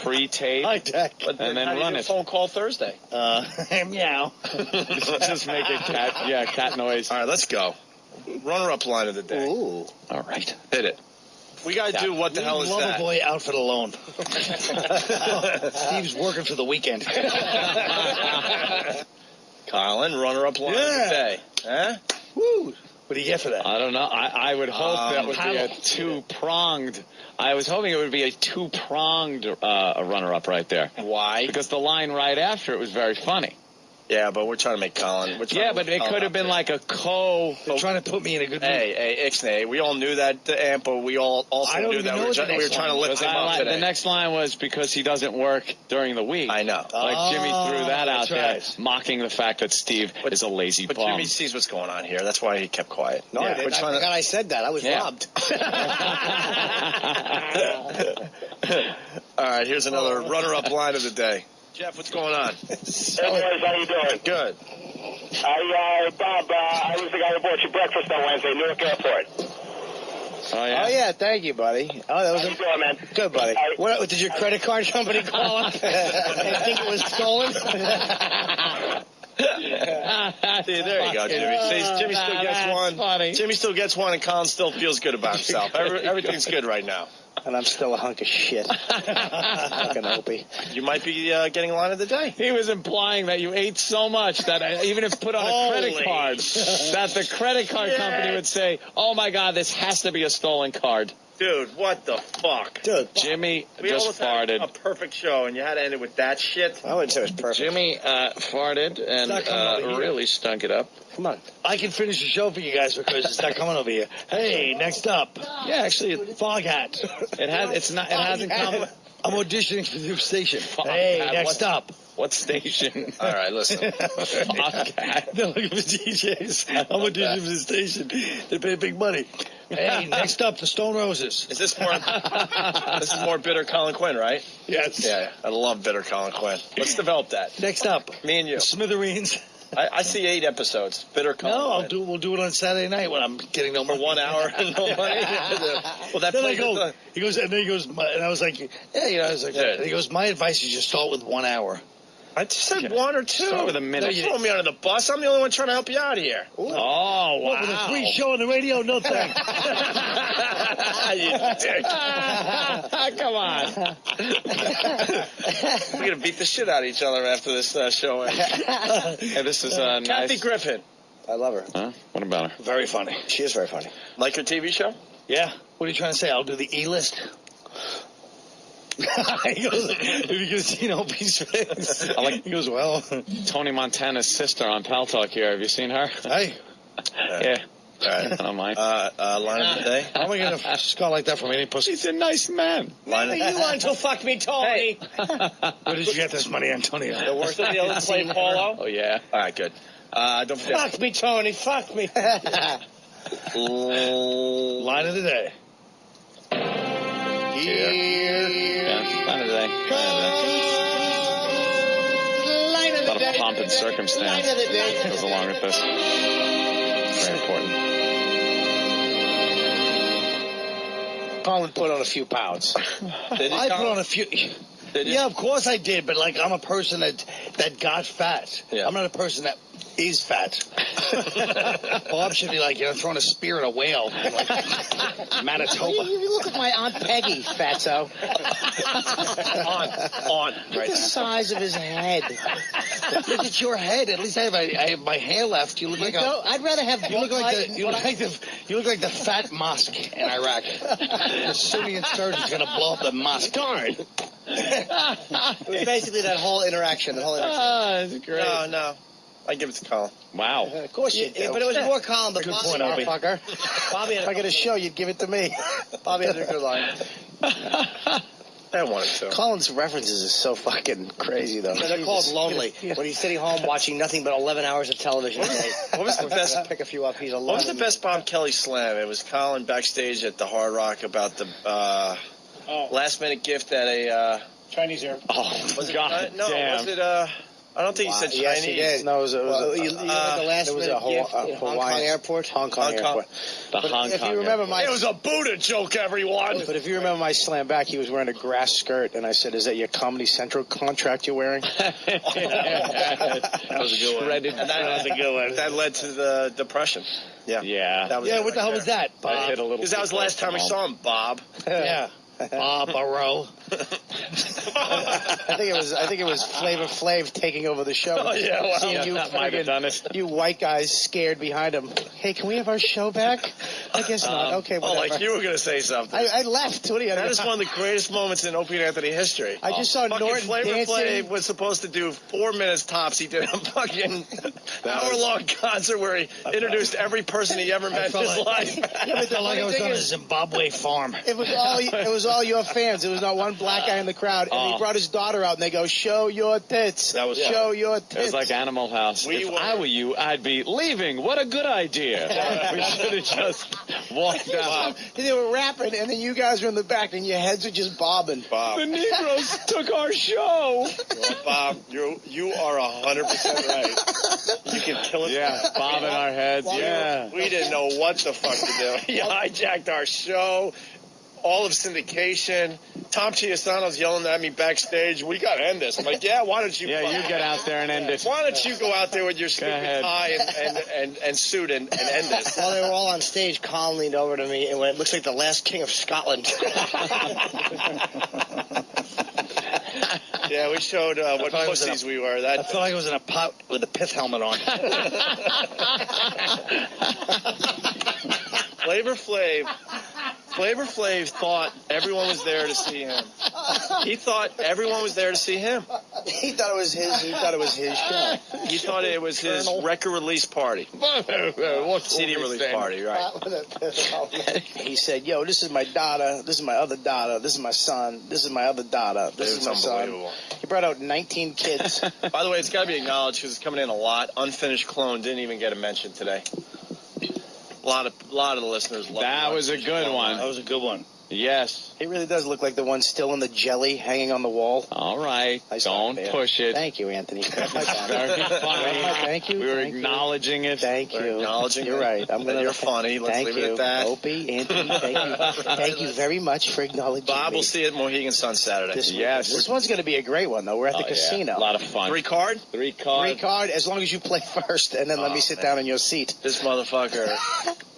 Pre-tape. Hi, Jack. But And then how do you run do it. phone call Thursday. Meow. Just make a cat noise. All right, let's go. Runner-up line of the day. Ooh. All right. Hit it. We got to do what the hell is that? Loverboy outfit alone. Steve's working for the weekend. Colin, runner-up line of the day. Huh? Woo. What do you get for that? I don't know. I would hope that would be a two-pronged. I was hoping it would be a two-pronged runner-up right there. Why? Because the line right after it was very funny. Yeah, but we're trying to make Colin. Yeah, but it could have been like a They're trying to put me in a good mood. Hey, Ixnay, we all knew that, Amp, but we all also knew that we were trying to lift him up today. The next line was because he doesn't work during the week. I know. Like Jimmy threw that out there, mocking the fact that Steve is a lazy bum. But Jimmy sees what's going on here. That's why he kept quiet. No, I didn't. I forgot I said that. I was robbed. All right, here's another runner-up line of the day. Jeff, what's going on? Hey, boys, how you doing? Good. Bob, I was the guy who bought you breakfast on Wednesday, Newark Airport. Oh, yeah? Oh, yeah, thank you, buddy. Oh, that was How you doing, man? Good, buddy. What, did your credit card company call up and think it was stolen? See, there you go, Jimmy. See, Jimmy still gets one. Funny. Jimmy still gets one, and Colin still feels good about himself. Everything's good right now. And I'm still a hunk of shit. Fucking Opie. You might be getting a line of the day. He was implying that you ate so much that even if put on a credit card, that the credit card company would say, "Oh my God, this has to be a stolen card." Dude, what the fuck? Dude, Jimmy we just farted. Had a perfect show, and you had to end it with that shit. I wouldn't say it was perfect. Jimmy farted and really stunk it up. Come on. I can finish the show for you guys because it's not coming over here. Hey, next up. Yeah, actually, Fog Hat. It hasn't come. I'm auditioning for the new station. Fog hey, Hat. next up. What station? All right, listen. Fog Hat. They're looking for DJs. I'm auditioning for the station. They pay big money. Hey, next up, the Stone Roses. Is this more? This is more bitter Colin Quinn, right? Yes. Yeah, I love bitter Colin Quinn. Let's develop that. Next up, me and you. The Smithereens. I see 8 episodes. Bitter Colin. No, we'll do it on Saturday night when I'm getting no for 1 hour and no money. Well, that then he goes, and I was like, yeah, I was like, and he goes, my advice is just start with 1 hour. I just said 1 or 2. Start with a minute. You throw me under the bus. I'm the only one trying to help you out of here. Ooh. Oh, wow. What, with a free show on the radio? No thanks. You dick. Come on. We're going to beat the shit out of each other after this show ends. Hey, this is nice. Kathy Griffin. I love her. Huh? What about her? Very funny. She is very funny. Like her TV show? Yeah. What are you trying to say? I'll do the E-list? He goes, if you could have seen Opie's face. He goes, well. Tony Montana's sister on Pal Talk here. Have you seen her? Hey. Yeah. All right. I don't mind. Line of the day. How am I going to scar like that from any pussy? He's a nice man. Maybe you want to fuck me, Tony. Where did you get this money, Antonio? The worst of the other play Paulo? Oh, yeah. All right, good. Don't forget. Fuck me, Tony. Fuck me. Line of the day. Yeah, line of the day. Line of the day. A lot of pomp and circumstance Line of the day. goes along with this. Very important. Colin put on a few pounds. I put on a few. Yeah, of course I did, but like I'm a person that got fat. Yeah. I'm not a person that is fat. Bob should be like, throwing a spear at a whale in like Manitoba. You look like my Aunt Peggy, fatso. On. Look at the size of his head. Look at your head. At least I have my hair left. You look like I'd rather have. You look like the fat mosque in Iraq. The Sunni insurgent's gonna blow up the mosque. Darn. It was basically that whole interaction. Oh, that's great. No. I give it to Colin. Wow. Of course you do. But it was more Colin than Bobby, motherfucker. Bobby, if I get a show, you'd give it to me. Bobby had a good line. I wanted to. Colin's references is so fucking crazy, though. They're called lonely. When he's sitting home watching nothing but 11 hours of television a day. What was the best? Pick a few up. He's alone. What was the best Bob Kelly slam? It was Colin backstage at the Hard Rock about the last minute gift at a Chinese air. Oh, was it, God no, damn. was it I don't think he said Chinese. Yes, he did. No, it was the last it was minute a gift in Hong Kong Airport. Hong Kong Airport. If you remember It was a Buddha joke, everyone. But if you remember my slam back, he was wearing a grass skirt, and I said, "Is that your Comedy Central contract you're wearing?" That was a good one. That was a good one. That led to the depression. Yeah. What the hell was that, Bob? Because that was the last time we saw him, Bob. Yeah. Bob Barrow. I think it was Flavor Flav taking over the show. Oh, yeah, well, seeing you that might have done it. You white guys scared behind him. Hey, can we have our show back? I guess not. Okay, whatever. Oh, like you were going to say something. I left. What do you? That is one of the greatest moments in Opie and Anthony history. I just saw Norton Flavor dancing. Flav was supposed to do 4 minutes tops. He did a fucking hour-long concert where he introduced every person he ever met in his life. Yeah, but like I was on a Zimbabwe farm. It was all your fans. There was not one black guy in the crowd, and he brought his daughter out, and they go, "Show your tits." That was show your tits. It was like Animal House. If I were you, I'd be leaving. What a good idea. We should have just walked out. They were rapping, and then you guys were in the back, and your heads were just bobbing. Bob. The Negroes took our show. Well, Bob, you are 100% right. You can kill it. Yeah, bobbing our heads. Yeah. We didn't know what the fuck to do. He hijacked our show. All of syndication. Tom Chiasano's yelling at me backstage, "We got to end this." I'm like, "Yeah, why don't you?" Yeah, you get out there and end it. Why don't you go out there with your stupid tie and suit and end this? While they were all on stage, Colin leaned over to me and went, "Looks like the last king of Scotland." Yeah, we showed what pussies we were. I felt like I was in a pot with a pith helmet on. Flavor Flav thought everyone was there to see him. He thought everyone was there to see him. He thought it was his. He thought it was his show. He thought it was his record release party. CD release party, right? He said, "Yo, this is my daughter. This is my other daughter. This is my son. This is my other daughter. This is my son." He brought out 19 kids. By the way, it's got to be acknowledged because it's coming in a lot. Unfinished Clone didn't even get a mention today. A lot of the listeners love that. Was a good one. That was a good one. Yes. He really does look like the one still in the jelly hanging on the wall. All right. Don't push it. Thank you, Anthony. Very funny. Thank you. We were acknowledging it. Thank you. You're right. You're funny. Let's leave it at that. Opie, Anthony, thank you. Thank you very much for acknowledging Bob me. will see it at Mohegan Sun Saturday. This one's going to be a great one, though. We're at the casino. A lot of fun. 3 card? 3 card. 3 card, as long as you play first, and then let me sit down in your seat. This motherfucker.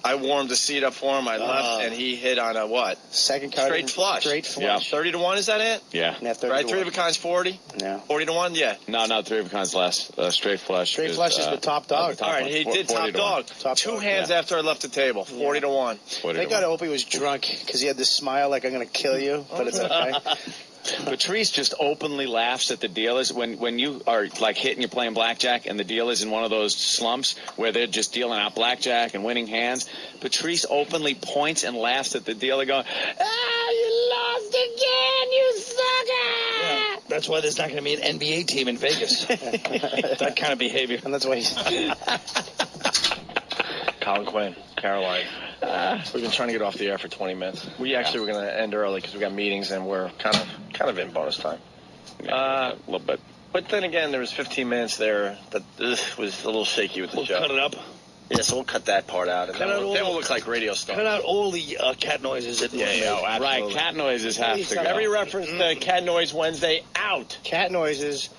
I warmed the seat up for him. I left, and he hit on a what? Second card. Straight flush. Straight flush. 30 to 1, is that it? Yeah. Right, 3 of a kind's 40? Yeah. 40 to 1? Yeah. No, 3 of a kind's less. Straight flush. Straight flush is the top dog. All right, he did top dog. 2 hands after I left the table. 40 to 1. Thank God Opie was drunk because he had this smile like, "I'm going to kill you," but it's okay. Patrice just openly laughs at the dealers when you are like hitting, you're playing blackjack, and the dealer's in one of those slumps where they're just dealing out blackjack and winning hands. Patrice openly points and laughs at the dealer, going, you lost again, you sucker! Yeah, that's why there's not going to be an NBA team in Vegas. That kind of behavior. And that's why he's... Colin Quinn, Caroline. We've been trying to get off the air for 20 minthis. We actually were going to end early because we got meetings and we're kind of in bonus time. A little bit. But then again, there was 15 minutes there that was a little shaky with the show. Cut it up. Yeah, so we'll cut that part out. And then we'll look like radio stars. Cut out all the cat noises. Yeah, right. Cat noises have to go. Every reference to Cat Noise Wednesday out. Cat noises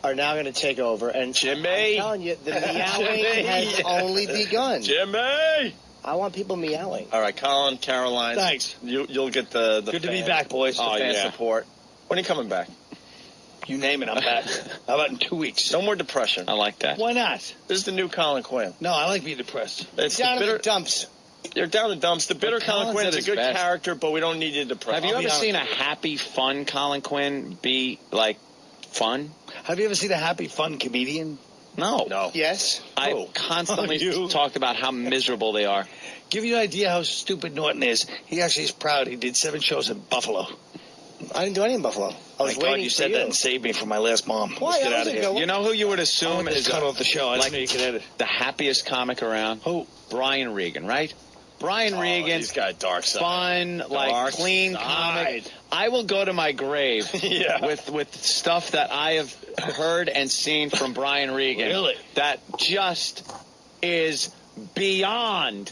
are now going to take over. And Jimmy. I'm telling you, the meowing has only begun. Jimmy. I want people meowing. All right, Colin, Caroline. Thanks. You'll get the Good to be back, boys. The fan support. When are you coming back? You name it, I'm back. How about in 2 weeks? No more depression. I like that. Why not? This is the new Colin Quinn. No, I like being depressed. It's down in the dumps. You're down in the dumps. The bitter Colin Quinn is a good character, but we don't need you depressed. Have you ever seen a happy, fun Colin Quinn be, like, fun? Have you ever seen a happy, fun comedian? No. Yes. I constantly talked about how miserable they are. Give you an idea how stupid Norton is. He actually is proud. He did 7 shows in Buffalo. I didn't do any in Buffalo. I was waiting you for said you. that and saved me from my last mom. Why? Let's get out of here. You know who you would assume is cut off the show. I like didn't know you could edit. the happiest comic around? Who? Brian Regan, right? Brian Regan. He's got a dark side. Fun, like clean comic. I will go to my grave with stuff that I have heard and seen from Brian Regan. Really? That just is beyond.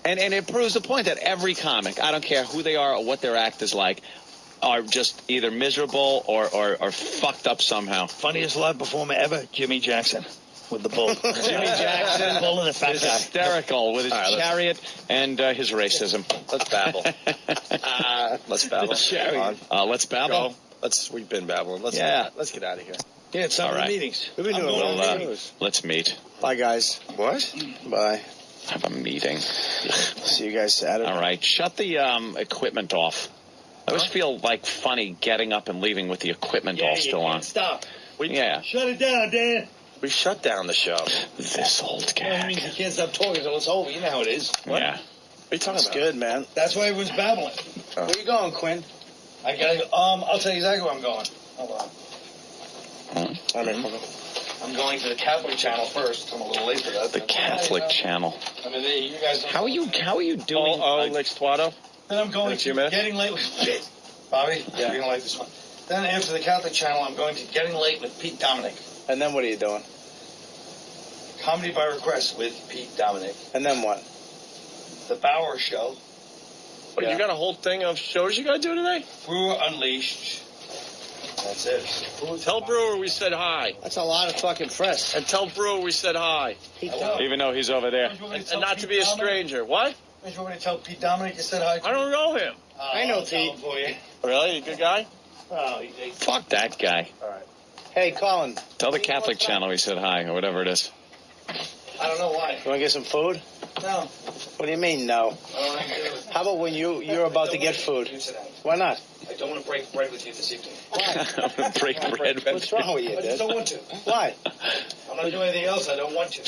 And it proves the point that every comic, I don't care who they are or what their act is like, are just either miserable or fucked up somehow. Funniest live performer ever, Jimmy Jackson. With the bull. Jimmy Jackson bull and the fat is guy. hysterical with his chariot and his racism. Let's babble. Let's babble. Let's babble. We've been babbling. Let's get out of here. Yeah, it's time for meetings. We've been doing meetings. Let's meet. Bye, guys. What? Bye. Have a meeting. See you guys Saturday. All right. Shut the equipment off. I always feel like funny getting up and leaving with the equipment all still on. Stop. Shut it down, Dan. We shut down the show. This old guy. That means you can't stop talking until it's over. You know how it is. What? Yeah. What are you talking about? Good, man. That's why everyone's babbling. Where you going, Quinn? I gotta go. I'll tell you exactly where I'm going. Hold on. I'm going to the Catholic channel first. I'm a little late for that. The Catholic channel. I mean, you guys. How are you doing? L'exploito? Then I'm going to Getting Late with Bobby. Yeah. You're gonna like this one. Then after the Catholic channel, I'm going to Getting Late with Pete Dominic. And then what are you doing? Comedy by Request with Pete Dominic. And then what? The Bauer Show. But you got a whole thing of shows you got to do today? Brewer Unleashed. That's it. Tell Brewer we said hi. That's a lot of fucking press. And tell Brewer we said hi. Even though he's over there. And not to be a stranger. What? Don't you want me to tell Pete Dominic you said hi to? I don't know him. I know Pete. For you. Really? You a good guy? Oh, Fuck that guy. All right. Hey, Colin. Tell the Catholic channel he said hi or whatever it is. I don't know why. You want to get some food? No. What do you mean, no? How about when you're about to get food? Why not? I don't want to break bread with you this evening. Why? Break bread. What's wrong with you, I just don't want to. Why? I'm not doing anything else. I don't want to.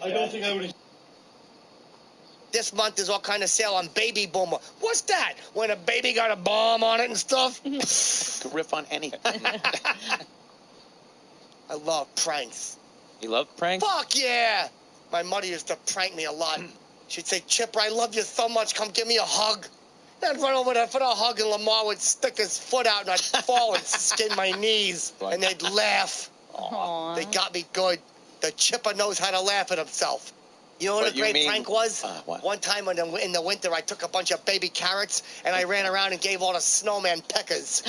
I don't think I would. This month there's all kind of sale on Baby Boomer. What's that? When a baby got a bomb on it and stuff? To riff on anything. I love pranks. You love pranks? Fuck yeah! My mother used to prank me a lot. She'd say, Chipper, I love you so much. Come give me a hug. Then I'd run over there for a hug, and Lamar would stick his foot out, and I'd fall and skin my knees. And they'd laugh. Aww. They got me good. The Chipper knows how to laugh at himself. You know what a great prank was? One time in the winter, I took a bunch of baby carrots, and I ran around and gave all the snowman peckers.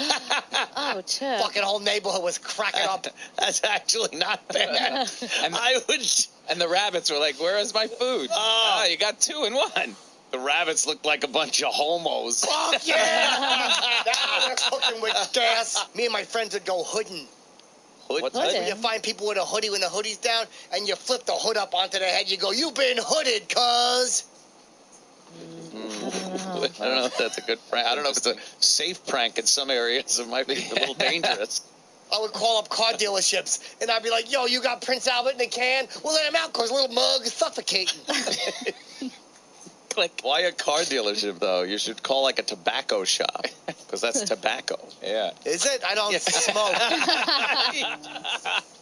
Oh, Chip. Fucking whole neighborhood was cracking up. That's actually not bad. And the rabbits were like, where is my food? Oh, you got 2 in 1. The rabbits looked like a bunch of homos. Fuck yeah! Now they're cooking with gas. Me and my friends would go hooding. What's that? You find people with a hoodie when the hoodie's down, and you flip the hood up onto their head. You go, "You been hooded, cuz." I don't know if that's a good prank. I don't know if it's a safe prank in some areas. It might be a little dangerous. I would call up car dealerships, and I'd be like, "Yo, you got Prince Albert in a can? We'll let him out, cause little mug is suffocating." Click. Why a car dealership, though? You should call like a tobacco shop, because that's tobacco. Yeah. Is it? I don't smoke.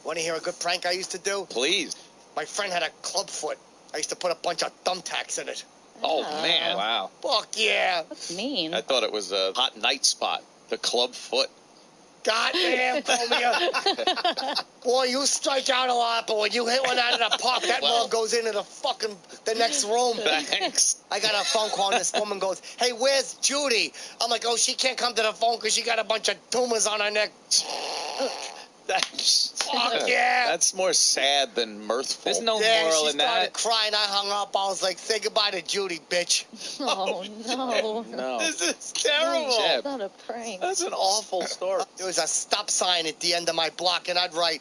Want to hear a good prank I used to do? Please. My friend had a club foot. I used to put a bunch of thumbtacks in it. Oh, man. Wow. Fuck yeah. That's mean. I thought it was a hot night spot. The club foot. Goddamn, Romeo. Boy, you strike out a lot, but when you hit one out of the park, that ball goes into the next room. Thanks. I got a phone call, and this woman goes, "Hey, where's Judy?" I'm like, "Oh, she can't come to the phone because she got a bunch of tumors on her neck." Fuck yeah. That's more sad than mirthful. There's no yeah, moral she in that. started crying. I hung up. I was like, "Say goodbye to Judy, bitch." Oh, no. No. This is terrible. It's not a prank. That's an awful story. There was a stop sign at the end of my block, and I'd write,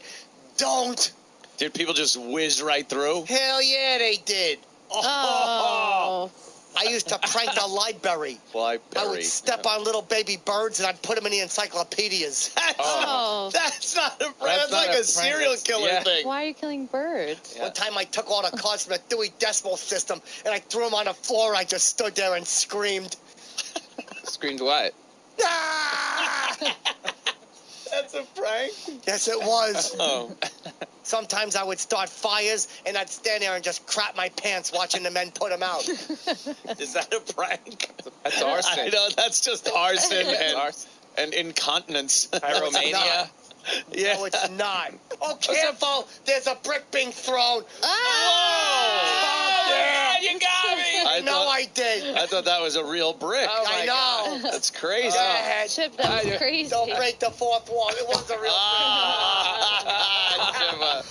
"Don't." Did people just whiz right through? Hell yeah, they did. Oh. I used to prank the library. I would step on little baby birds, and I'd put them in the encyclopedias. That's not a prank. That's like a serial killer thing. Why are you killing birds? One time I took all the cards from the Dewey Decimal System, and I threw them on the floor. I just stood there and screamed. Screamed what? Ah! That's a prank? Yes, it was. Oh. Sometimes I would start fires, and I'd stand there and just crap my pants watching the men put them out. Is that a prank? That's arson. I know, that's just arson and incontinence. Pyromania. Yeah. No, it's not. Oh, careful. There's a brick being thrown. Oh, yeah, you got me. I did. I thought that was a real brick. Oh, I know. That's crazy. Go ahead. Chip, that was crazy. Don't break the fourth wall. It was a real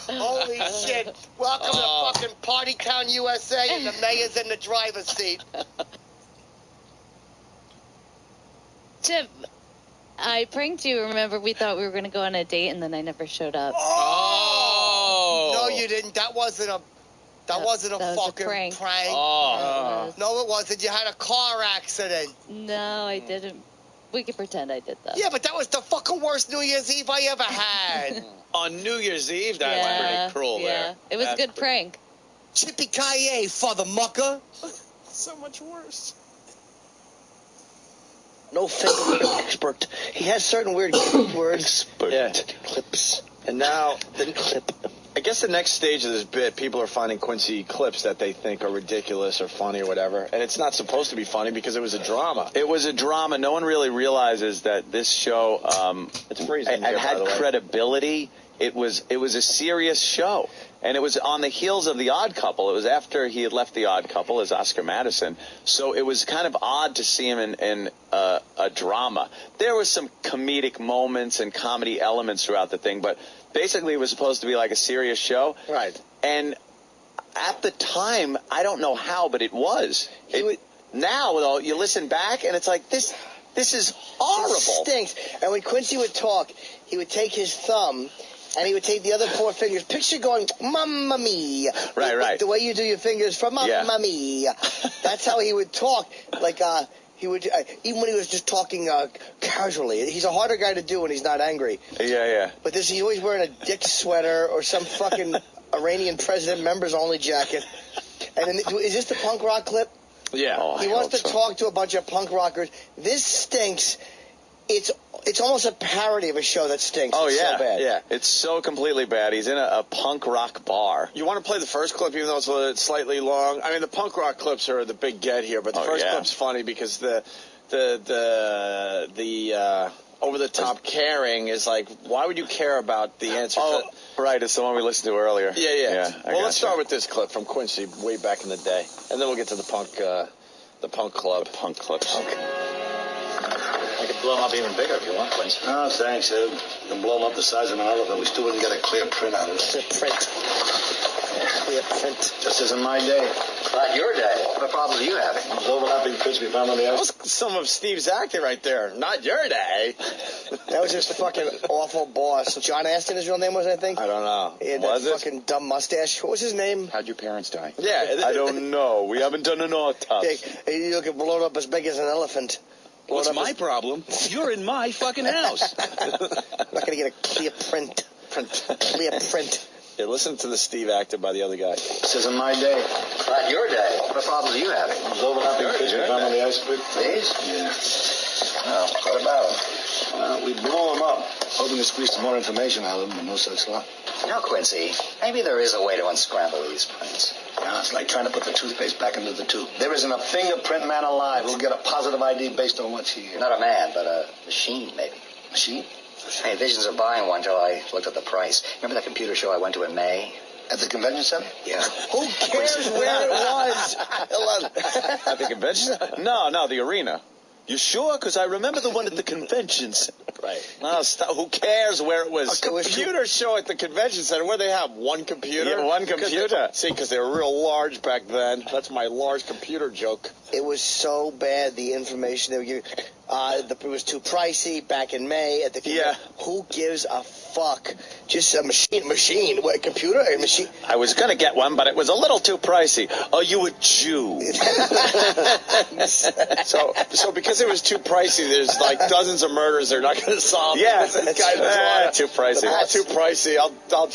brick. Holy shit. Welcome to fucking Party Town, USA, and the mayor's in the driver's seat. Chip, I pranked you. Remember, we thought we were going to go on a date, and then I never showed up. Oh! No, you didn't. That wasn't a fucking prank. Oh. No, it wasn't. You had a car accident. No, I didn't. We could pretend I did, though. Yeah, but that was the fucking worst New Year's Eve I ever had. On New Year's Eve? That's pretty cruel there. It was a good prank. Chippy-ki-yay, father mucker. So much worse. No fingerprint expert. He has certain weird words. Yeah. Clips. And now, clip. I guess the next stage of this bit, people are finding Quincy clips that they think are ridiculous or funny or whatever. And it's not supposed to be funny because it was a drama. It was a drama. No one really realizes that this show it's freezing it had credibility. It was a serious show. And it was on the heels of The Odd Couple. It was after he had left The Odd Couple as Oscar Madison. So it was kind of odd to see him in a drama. There were some comedic moments and comedy elements throughout the thing, but basically it was supposed to be like a serious show. Right. And at the time, I don't know how, but it was. Now, though, you listen back and it's like, this is horrible. It stinks. And when Quincy would talk, he would take his thumb and he would take the other four fingers. Picture going, Mamma Mia. Right. The way you do your fingers from Mamma Mia. That's how he would talk. Like, he would, even when he was just talking casually. He's a harder guy to do when he's not angry. Yeah. But he's always wearing a dick sweater or some fucking Iranian president members only jacket. And then, is this the punk rock clip? Yeah. He wants to talk to a bunch of punk rockers. This stinks. It's almost a parody of a show that stinks. Oh, it's yeah. So bad. Yeah. It's so completely bad. He's in a punk rock bar. You want to play the first clip, even though it's slightly long? I mean, the punk rock clips are the big get here, but the first clip's funny because the over-the-top caring is like, why would you care about the answer? Right. It's the one we listened to earlier. Yeah. Well, let's start with this clip from Quincy way back in the day, and then we'll get to the punk club. The punk clips. I could blow them up even bigger if you want, Quincy. No, thanks, Ed. You can blow them up the size of an elephant. We still wouldn't get a clear print out of it. Clear print. Just isn't my day. Not your day. What problems are you having? Those overlapping prints we found on the ice. That was some of Steve's acting right there. Not your day. That was his fucking awful boss. John Aston, his real name was, I think? I don't know. He had that fucking dumb mustache. What was his name? How'd your parents die? Yeah. I don't know. We haven't done an autopsy. He look blown up as big as an elephant. What's my problem? You're in my fucking house. I'm not going to get a clear print. Clear print. Yeah, listen to the Steve acted by the other guy. This isn't my day. Not your day. What problems are you having? Those overlapping prints we found on the ice. These? Yeah. Well, what about them? Well, we blow them up, hoping to squeeze some more information out of them, but no such luck. You know, Quincy, maybe there is a way to unscramble these prints. Yeah, it's like trying to put the toothpaste back into the tube. There isn't a fingerprint man alive who'll get a positive ID based on what's here. Not a man, but a machine, maybe. Machine? I had visions of buying one until I looked at the price. Remember that computer show I went to in May? At the convention center? Yeah. Who cares where it was? At the convention center? No, the arena. You sure? Because I remember the one at the convention center. Right. No, who cares where it was? A computer show at the convention center where they have one computer? Yeah, one computer. Because they were real large back then. That's my large computer joke. It was so bad, the information they were giving. It was too pricey back in May at the computer. Yeah. Who gives a fuck? Just a machine. What, a computer? A machine? I was going to get one, but it was a little too pricey. Are you a Jew? So because it was too pricey, there's like dozens of murders they're not going to solve. Yes, Too pricey. Too pricey. I'll